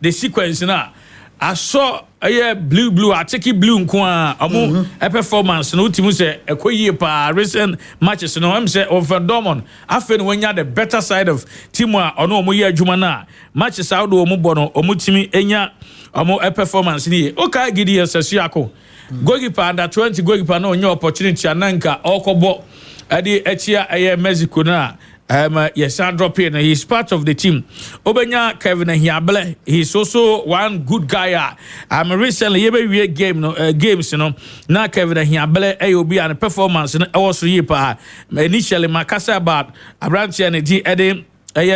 The sequence now. I saw a blue, I take it blue a performance. No team say a quick recent matches. No, I'm say over Dortmund. I feel when you're the better side of Timwa or no Moya Jumana matches out do Mubono or Mutimi Enya or a performance. Okay, Gideon says Yako. Goalkeeper under 20 goalkeeper no new opportunity Ananka Okobo Adi Etia a Mexico na. Yes, I drop in. He's part of the team. Obenya Kevin Hiable. He's also one good guy. Recently every game games, you know. Now Kevin Hiable AOB and performance also yepa. Initially Makasa about Abranchi and the Eddie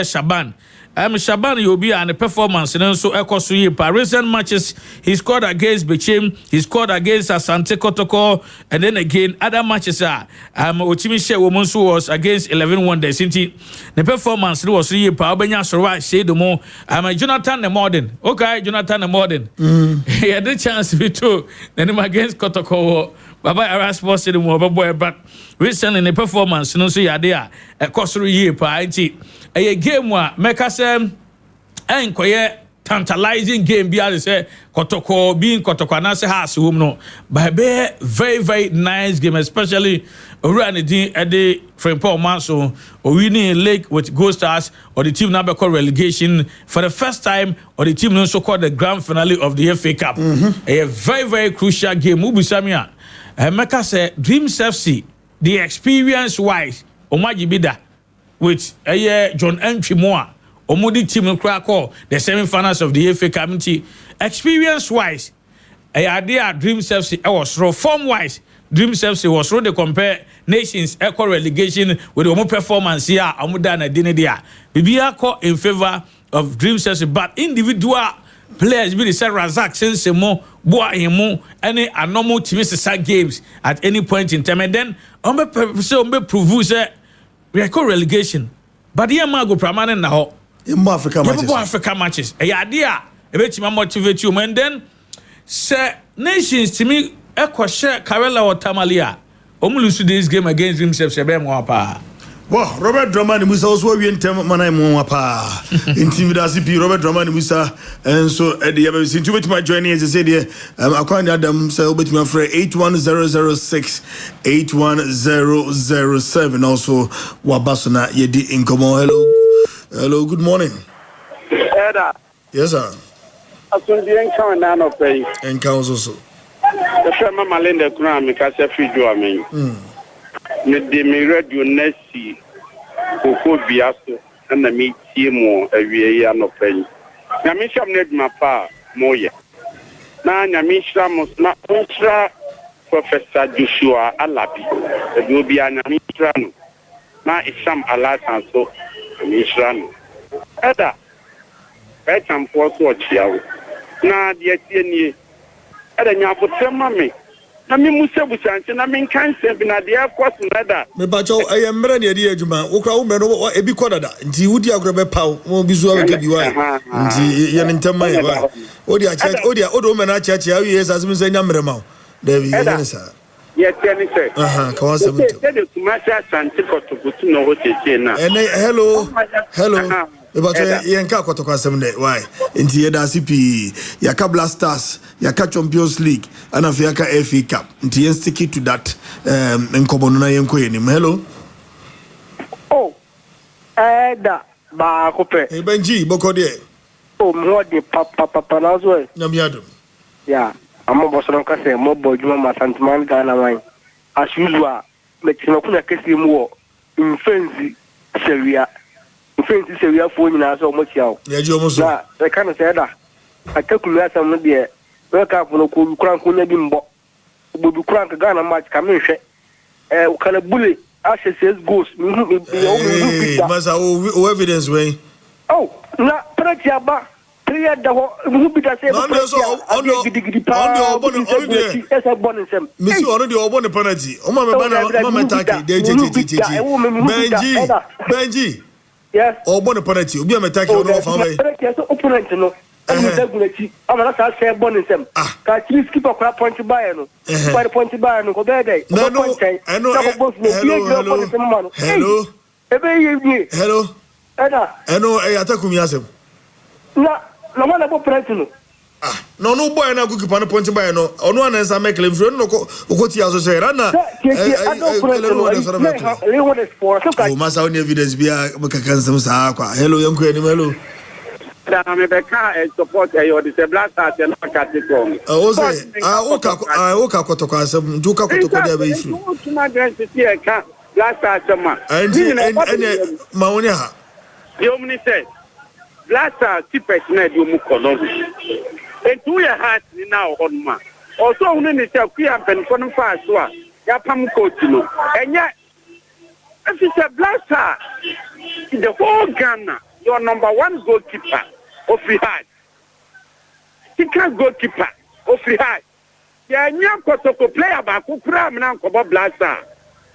Shaban. Shaban Yobi and the performance and also Ekosuye. Recent matches he scored against Bechem, he scored against Asante Kotoko, and then again other matches are Ochimishe Womonsu was against 11 Wonders. The performance was really Obenya Sorwa Shedomo. Jonathan the Modern. Okay, Jonathan the Modern. He had the chance to be two. Then him against Kotoko. Baba Erasmus said more boy, but recently in the performance, no so ya there a Kosuru year pa a game wa make us enquire tantalizing game bi a say Kotoko being Kotoko na say house home no but very very nice game especially around the Frank Paul Manso or winning Lake with Ghost Stars or the team number called relegation for the first time or the team also called the grand finale of the FA Cup. A very very crucial game. Mubusamia Meka say Dreams FC the experience wise Omaji Bida with John Entry-Moa Omudi team call the semi-finals of the FA Cup. Experience wise idea Dreams FC was raw form wise Dreams FC was raw. They compare nations echo relegation with the performance here amuda na dine dia bibia call in favor of Dreams FC but individual players be the say Razak Sensemo boa him any normal team games at any point in time and then ombe prove say we call relegation but the man go permanent na ho in Africa matches e idea e betima motivate you and then say nations to me echo share Karela or Tamalia lose this game against himself sebe mo pa well Robert Dramani Musa also we ntem manai mo pa intimidasi pi Robert Dramani Musa and so the you have seen to my joining as I said here according Adam say obetimi afre 81006 81007 also wabasona yedi inkomo hello good morning Eda yes sir asundi enka na no pay enka also the firma malende kuna mi ka se fijo amen me de me radio nasi koko biaso na me tie mo awie ya no pay na me sham ne duma pa moye na nya me sham na ultra Professor Joshua Alabi e do bia na me shra no na isham alasan so me shra no Eda betam for so chiawo na de tie nie Eda nya botrema me na me musebu sanche na me kanse bi na de akwaso nada me bacho ayemre ne de adwuma wokra wo me no ebi kodada nti wudi agro be paw mo bizu aweke bi wa nti ye ntema ye ba odi a church odi wo me na church ya wi esas me sanya mrema David ye sa ye tell say ka wa se mutu de tumasha sanche kotokutu no ho cheche na hello But yenka kotoko asem de why nti yeda CP yaka Blasters yaka Champions League and yaka FA Cup nti yen stick to that enkomo na yenko yenim hello da ba kope Benji boko de mo de papa na zo na miado ya amo boso nka se mo bojuma ma sentiment Ghana wan as usual me tino kuna kesi mu wo mfenzi seria Friends say we are phone na so much yaw. Ya ji omo so. Na e kan say da. Atakulu asam no de. We ka fo ko kuran ko na bi mbo. Obodu kuran ka Ghana match ka me hwe. O kana bule access goals. Masa o evidence way. Oh, na preti aba. Player da ho mu bi da say on Missy on the obon penalty. O mama attack. Benji. Yes. Oh, bon penalty. Obi am attack you no fa me. So opponent no. I'm regularly. I'm not say bon sem. Ka three skipper kwa point buy no. By the point buy no go be there. No. Hello. Hello. Eda. Eno e attack mi asem. Na wana bo penalty no. No boy na go keep on point buy no. Ono anansa make claim no ko ti aso say na. Oh, masa on evidence bia makakan sa kwa. Hello yanko enim hello. Da me be ka support your the Blasters and Caticom. Oh say oka kotoko asem nduka kotoko dey be free. No tuma dance see ka Blasters ma. And ma woni ha. The omni said Blasters tipes na di omu kolon. Entu ya heart ni na on ma. Also unu ni say ku ya pen fon fa so a ya pam coach no. Enya if it's a Blaster in the whole Ghana, your number one goalkeeper of the heart. He can't goalkeeper of the heart. Yeah, nya kotoko player ba ku kura na nkobo Blaster.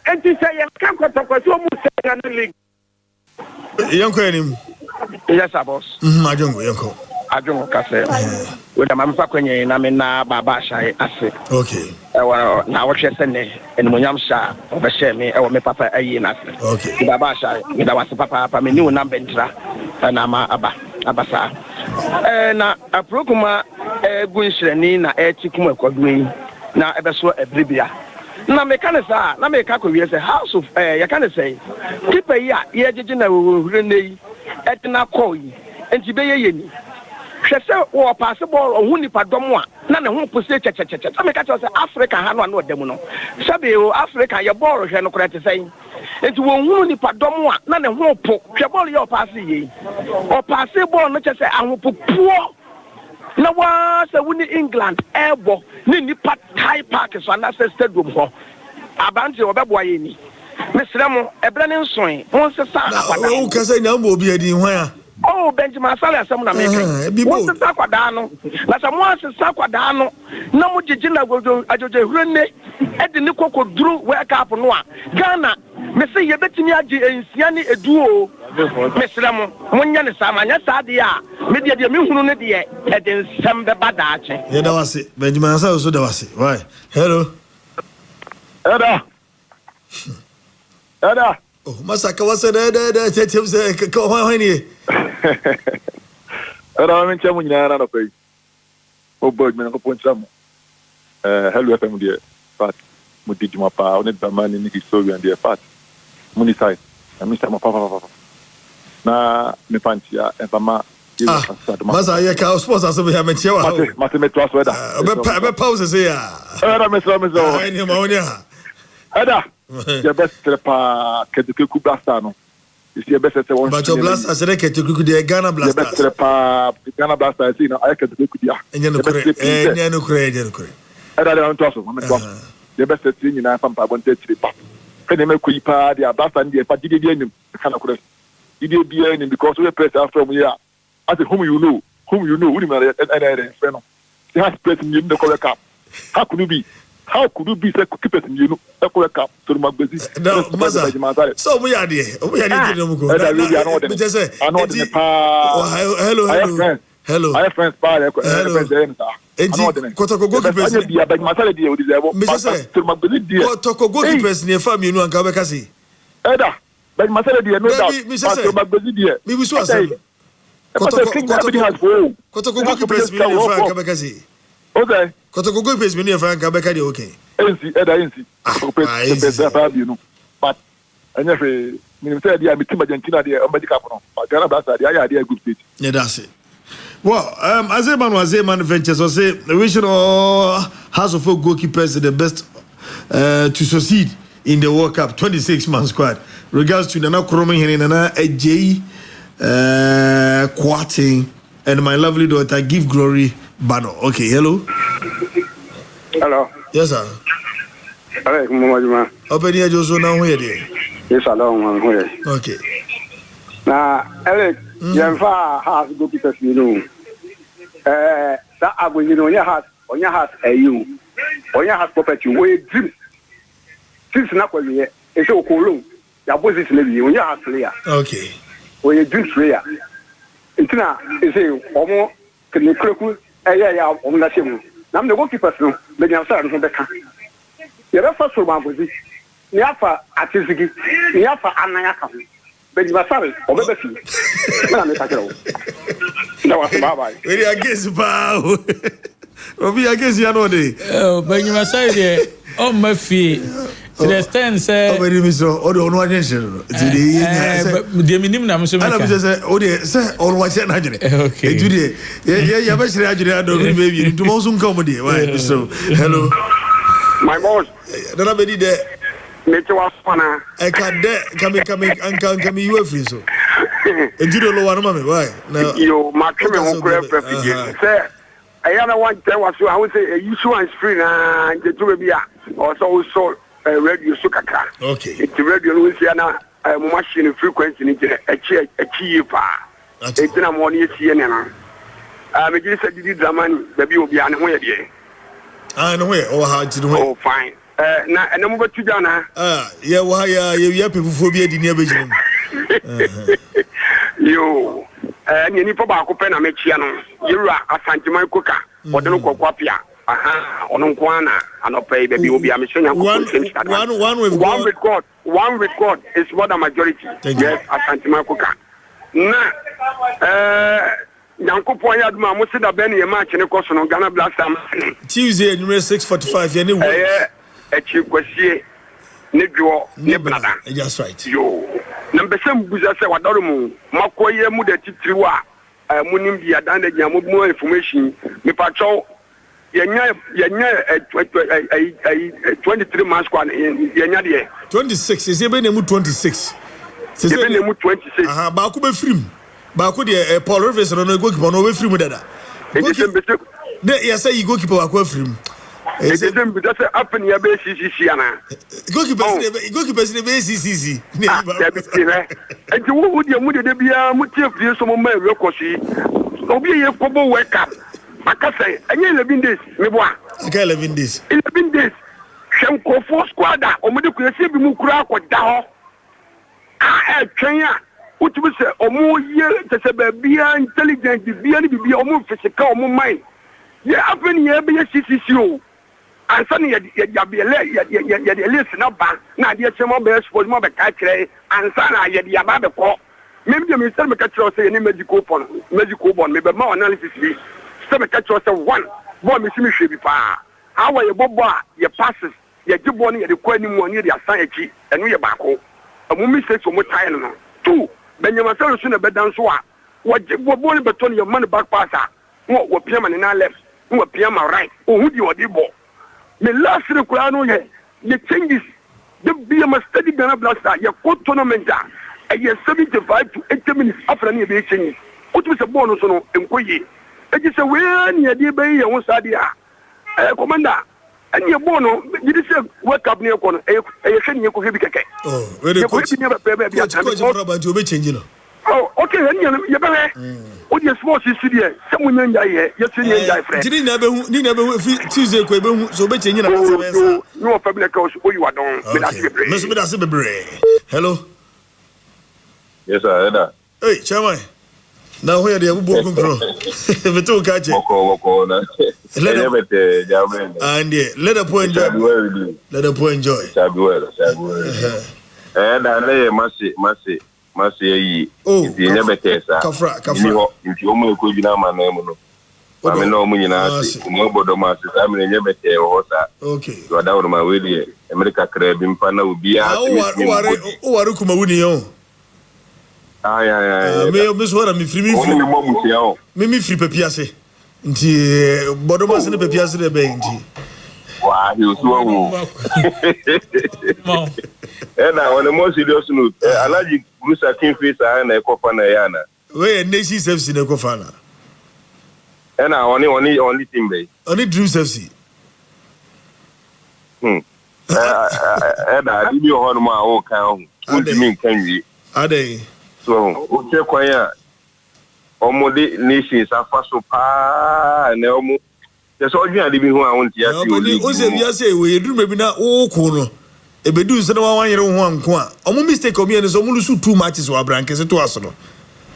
Enti say ya kan kotoko so mu say na league. Yanko enim. Yes, boss. Yanko. Ajongo kase. We da mamfa kwenye na me na baba shai ase. Okay. Na wo hwese ne enmonyam sha obehye me me papa ayi na ase. Okay. Baba shai me da wase papa me ni wo number ntra na ma abasa. Na aprokuma gunshirani na etikuma kwadui na ebeso ebribia na mekanisa na meka ko wiese house of ya kan say keeper ya ye jeje na hure nei etina call yi enti be ye ni hwese wo pass ball ohun nipa dom a na ne ho pose chechecheche so meka say Africa ha no odem no sabe o Africa ye ball hwe no korete say enti wo hunu nipa dom a na ne ho po hwe ball ye o pass yi o pass ball no che say ahopopuo na wa se wuni England ebo ni nipa tie park so na se stadium ho abanti obebo aye ni mesremo ebre ne nson won se sa akwada o ka say na mbo obi adi hwan a oh Benjamin Sale asem na meka won se sa akwada no na se mo se sa akwada no na mo jiji na gojo ajojo hurenne edi ni kokoduru wake up no a Ghana me se ye betimi agi ensia ni eduo mesremo munya ne sa manya sa de a me de me hunu ne de eden sem be badaache ye da wase Benjamin Sale so da wase why hello Eda oh masaka wase da tetem se ko hwan ni Eda men chamu nyina na no pay o boy men ko poncha mo hello FM de pat mo di juma pa on ba man ni historian de pat mo ni sai na mi sama papa na me pantia e ba ma masa ye ka sports aso be ha me chewa mate me twa so eda be pause se ya eda me so ai ni ma oni ha eda ye best pa keduke ku blasta no isi ye best se won but blasta se keduke ku de Ghana blasta ye best pa Ghana blasta si no ay keduke ku dia enye no kure eda le on twa so me twa ye best se nyina pampa bonte chiri pa kene me ku ipa dia blasta ndi pa didi enim kana kure didi bi enim because we press after me ya as whom you know we marry and friend he has pressed me in the correct cap how could you be say keep it you know the correct cap to magbezi so we are there no go me just say I know the hello I have friends pa Kotoko goalkeepers dia bag masale dia odi zebo to magbezi dia Kotoko goalkeepers ni fa mienu anka be kasi eda bag masale dia no doubt to magbezi dia mi bisu asem Kotoko goalkeepers mi ni fa anka be kasi okay Kotoko goalkeepers mi ni fa anka be kasi okay NC but anya fe minister dia mi team Argentina dia on medical no Ghana blasta dia dia good state yeah that's it. Well, Azeman Ventures will say the regional House of Folk goalkeepers are the best to succeed in the World Cup 26-man squad. Regards to Nana Kromen, Nana AJ Kwarting, and my lovely daughter, Give Glory Bano. Okay, hello. Hello. Yes, sir. Hey, Mama. Open here, Joshua. Now here, yes, hello, okay. Now, Eric, Yanfa has goalkeepers, you know. That I will, you know, on your house, you, on your house property, we dream. Since not when you it's so cool, your boys maybe on your house player. Okay. When you dream player. It's not, you say, almost can you cook? Yeah, on that same. Now the goalkeepers, no, but you have started from the country. You're first for my position. Niafa Atizigi, Niafa Anayaka. Benjamin Sale, or Bebesi. That was bye. Very against Bow. Obi against Yanode. Oh, Benjamin Sale, oh, my fee. To the extent, say, oh, very so, or the one attention. The minimum, I'm saying, oh, dear, sir, or what's your name? Okay, today, yeah, basically, I don't baby into Mosum comedy. Why, so, hello, my boss. Don't have any there. Nature was fun. I can't coming, and come you are free so. And you don't know what I'm why? Now, you, my criminal refugee. Sir, I don't want to was I would say a issue is free and the Tubia or so radio Sukaka. Okay. It's radio Louisiana machine frequency a cheaper. It's in a morning CNN. I just said you did the money, baby will be unaware. I know where or how to do. Oh, fine. Na and number 2 Jana. Yeah, why you people phobia the near vision. You and you need for Bakopena Mechiano. You are a Santima Coca, or the local Quapia. Aha, on Kwana, and a pay baby will be a mission. One with God is more than majority. Yes, a Santima Coca. Na Yankopon ya duma mo se da ben ye match ne koso no Ghana Blasters Tuesday number 6:45 ye ne wo echi kwasie ne dwo ne blada that's right yo na mbesem buza se wadoro mu makoye mu de titiri wa munim bia dan de gya mo information me pacho yenya 23 months kwa yenya de 26 is ebe na mu 26 ebe na mu 26 aha ba ko be film ba ko de Paul Rivers no goalkeeper no be film dada de ya say goalkeeper wa ko film Edem bi say happen ya be CCC ana goalkeeper say be CCC ne ba enti wo de mu de bia mu tie fie so mo ma rekosi obi ye kobo wake up akasa enye 11 days me boa okay 11 days hwenko for squad a omode kuyesi bi mu kura akoda ho twenya utumi se omo ye tese ba bia intelligent bia ni bia omo physical omo mind ye happen ye be CCC o ansa ni ye de list na ba na de chemo be sport mo be ka kire ansa na ye de aba be ko mem de minister me ka kire o se ni medical bond me be ma analysis bi se me ka kire o se one bo me simi hwe bi pa how ye bobo a ye passes ye gibo ni ye de ko ani mu ni de asan echi enu ye ba ko amu mistakes o mo tile no two Benjamin Saro so na be dan so a wo gibo ni beton ye man back passer wo piama ni na left wo piama right o hu di odi bo me last rekura no ye changes the be a steady Ghana Blaster ye co tournament a ye 75 to 80 minutes after ni be changes what we say ball no so no enkoye e ji say we ni dey be ye won sade a commander and ye ball no you say wake up ni e ko no e ye hwe ni e ko hebi keke oh we dey coach ni be be o be change no oh okay you be o dey sports studio se munyan ya ye tuni ya friend ni na be Tuesday ko be hu so be change na pass no public house o you are don me da se bebre hello yes sir Eda hey chairman na ho ya de abubo kontro beto ka che woko na let the point enjoy da le masi yi ti nya betesa kafra nti o mo ko gina ma na mu no ma na o mu nyina ase mo bodo ma ase sa me nya bete ho sa okay so da wo ma we die America kra bi mpa na obi a o ware kuma wuni yo me so na me free me free papiase nti bodo ma ase ne papiase de be nti wa he so wo na on the most serious note alaji Bruce King face na ekofa na yana we nation FC na ekofa na na only team bay only Dreams FC da di ho no ma o kan ho ultimate kan wi ade so o che kwan ya omode nations afa so pa na omo so odwun ade bi hu a won tia o se bia se we eduru bi na o ko no ebedu se na wan yere ho anko a omo mistake omi ene so mo lusu 2 matches wa branke se to aso no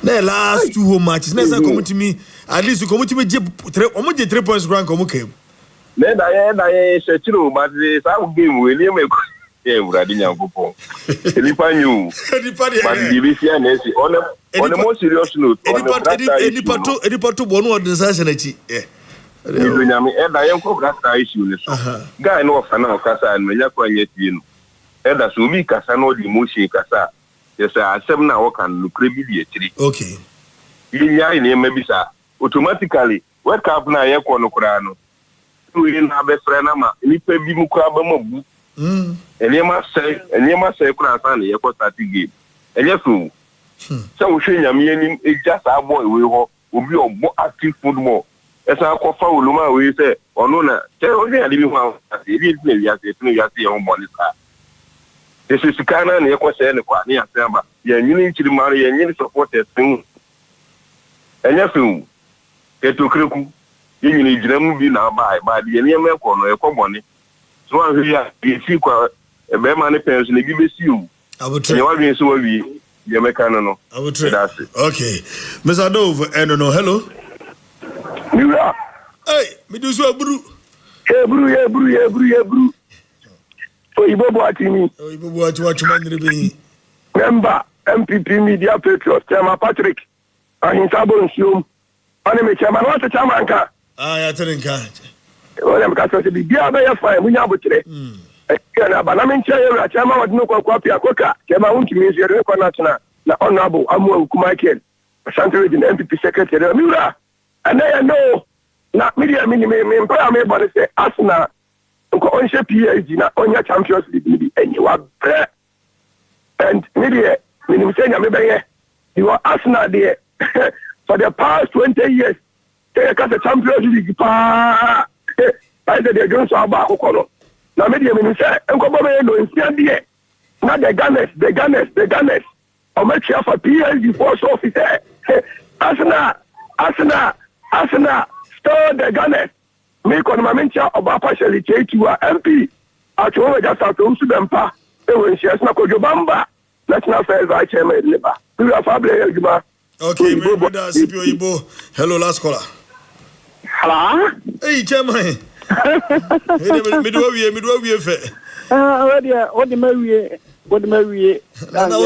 na last 2 home matches na sa committee at least committee je 3 points rank omo kem na da ye se tiro but sa game we ni me ko e uradi nyankopon elipa nyu but the bisia na si on the most serious note edipato bonu organization achi Ido nyame da yen ko grasta issue ne so guy no fa na okasa no nya kwa nya tie no da so bi kasa no di motion kasa yesa asem na wo kan lukre bi di etiri okay yinya ine ma bisa automatically wake up na ye ko no kura no we na be frɛ na ma nipa bi mu kura ba mabu enema sai kura san ye ko start game enye so so wo hwe nyame anim eja sa boy we ho obi ogbo active football esa ko fa uluma we say ono na te o ni ade bi ho ase bi ni ya se tunu ya se ye ho bonisa ese sikana na ye ko se ne kwa ni asema ye nyini nchiri mare ye nyini supporters tin enye so keto kreku ye nyini jiramu bi na ba de ye me ko no ye ko boni so an hia ye fi kwa be ma ne pension ne bi be si o abutre ye wa bi so wa wi ye me kan no abutre okay Mr. Dove no hello Mira. Hey, me do so bru. Bru. So Ibo Boatimi. Ibo Boatimi what you man be. Member MPP Media Patriot, Tema Patrick. Ahinsabo Nsiom. ɔne me chairman wɔte chairman ka ya tere nka ɔne me ka sɛ bibia bɛyɛ fine munya abokyerɛ na ba na me nkyɛ yɛ chairman wɔde no kɔkɔ apia koka chairman wontumi nso yɛde kɔ no atena na honorable amu Michael Ashanti Region MPP secretary mi wura ɛnɛ yɛ no na media me mpa me bɔ ne sɛ Arsenal nko onhye PSG na onya Champions League ni bi enyi wa brɛ and media minim sɛ nya me bɛyɛ you are Arsenal there for the past 20 years they got the Champions League pa I said they don't so about kono na media minim sɛ nko bɔ me no nsia there na the Gunners o make sure for PSG for so officer Arsenal store the Gunners me kono ma mencha oba partially chetu a MP atwo just out to Subempa e won share na kojo bamba national affairs vice chairman Labour we are fable ejuma okay me brother CPO Ibo hello last caller hello hey chairman me do we fe what the mawie na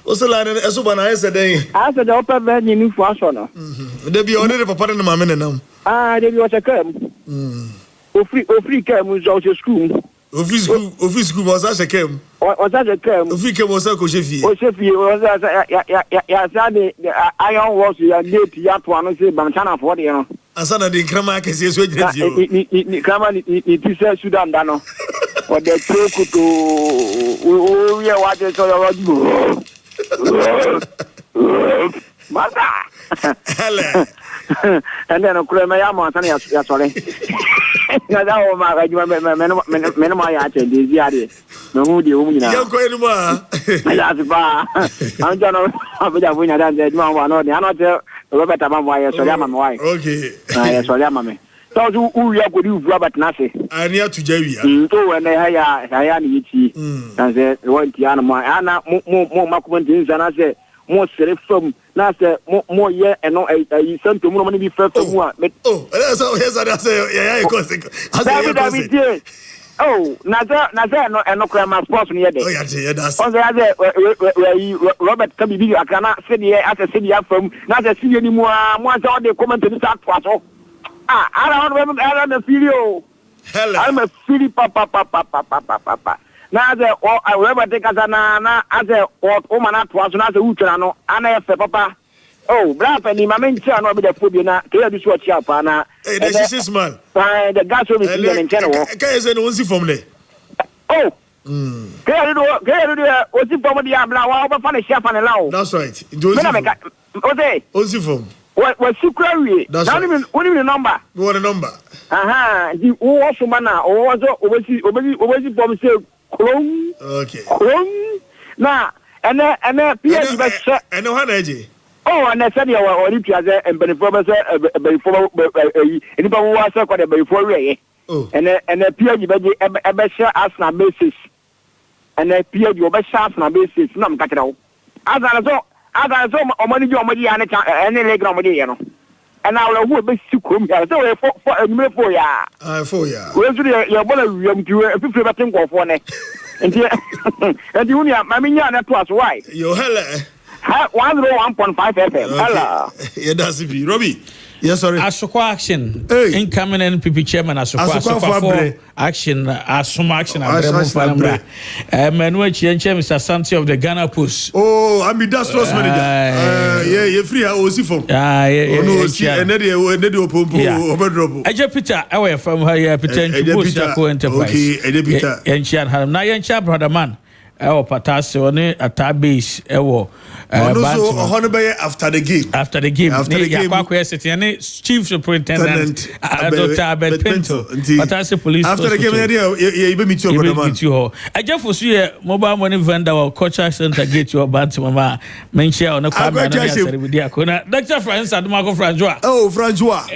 o se la ne eso bana ese den asa de opa be ni fu aso no de bi one de papa ne mama ne nam de bi o se kam ofri kam zo se school office school was a kam o sa se kam ofri kam was a ko chefie o sa ya sa de iron was ya gate ya to ano se bam chana for de no asa na de krama ka se so gina ti o ni krama ni ti se Sudan da no o de troku to o ye wa de so yo du mata hele and then okrema ya mo atan ya sore na da o ma ga juma me no ma ya che de ziare no hu de o mu nyina ya ko enu ma ya se ba an jano abuja bu nya da de juma wa no de ano te Robert amamo ya sore amamo wa okay ya sore amamo so du u ya ko di u Robert na se ani atuja wi to we na ya ni yiti na se won ti ana mo ana mo makomenti nzana se mo sere fam na se mo ye eno ayi santo mo no bi fa fam a so yes I say ya ko se ase oh na no eno krama sports ni ye de ya da on say we Robert Kabibi akana se de ase se de afam na se se ni mo ase o de comment ni sa to aso I don't know video. Hello. I'm a silly papa. Now I remember take as na as a woman at was not a utrano, and I say papa. Oh, brap and my main chair no be the phobia na clear this watch up na. Hey, this is man. The gas will be in general. Can say no see from there. Oh. Clear do what's it from the abla wa fa na chef and law. That's right. Okay. What's it from? What secretary? That's right. What the number? What the number? The also mana or obesi bomb say chrome. Okay. Chrome. Na and PS be and no haneji. Oh, and I said you were already piazza and before anybody who was a before and PS be share as na basis. And PS you be share na basis. No, I'm as I saw money and any leg on you know. And I will be sick home here. So for a minute for ya. Where's your boy? You have to think of one. And you know, my minion plus why? Yo, hello. 101.5 FM. Hello. Yeah, that's it. Robbie. Yes, sorry. Asokwa action. Incoming NPP chairman Asokwa for action. Asoma action. Manuel Chienche, Mr. Santi of the Ghana Post. Oh, I'm the Dastros manager. Yeah, you're free. I will see from. Yeah. No, see, and then you open. Eje Peter, away from her Peter Post Enterprise. Okay, Peter. Enchian Haram. Na Enchian brother man. Ewo patase one atabase ewo also honorable after the game yakwa city and chief superintendent Dr. Abed Pinto patase police after the game you be meet your brother man ajafo so ye mobile money vendor or culture center gate your bant mama mention on kwa na seribidi akona Dr. Francis Adumako Francois Francois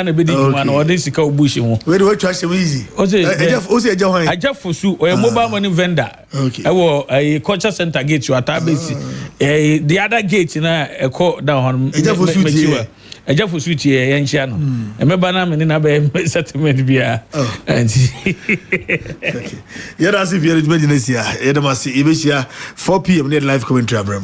na be di juma na odi sika obushi ho we dey trash him easy ajafo so mobile money vendor okay. A culture center gate you atabesi. The other gate na eko down on. Eja for sweet here yenchia no. Emeba na me na be settlement bia. And yeah, that's if you're ready to see. Yeah, 4 p.m. live commentary.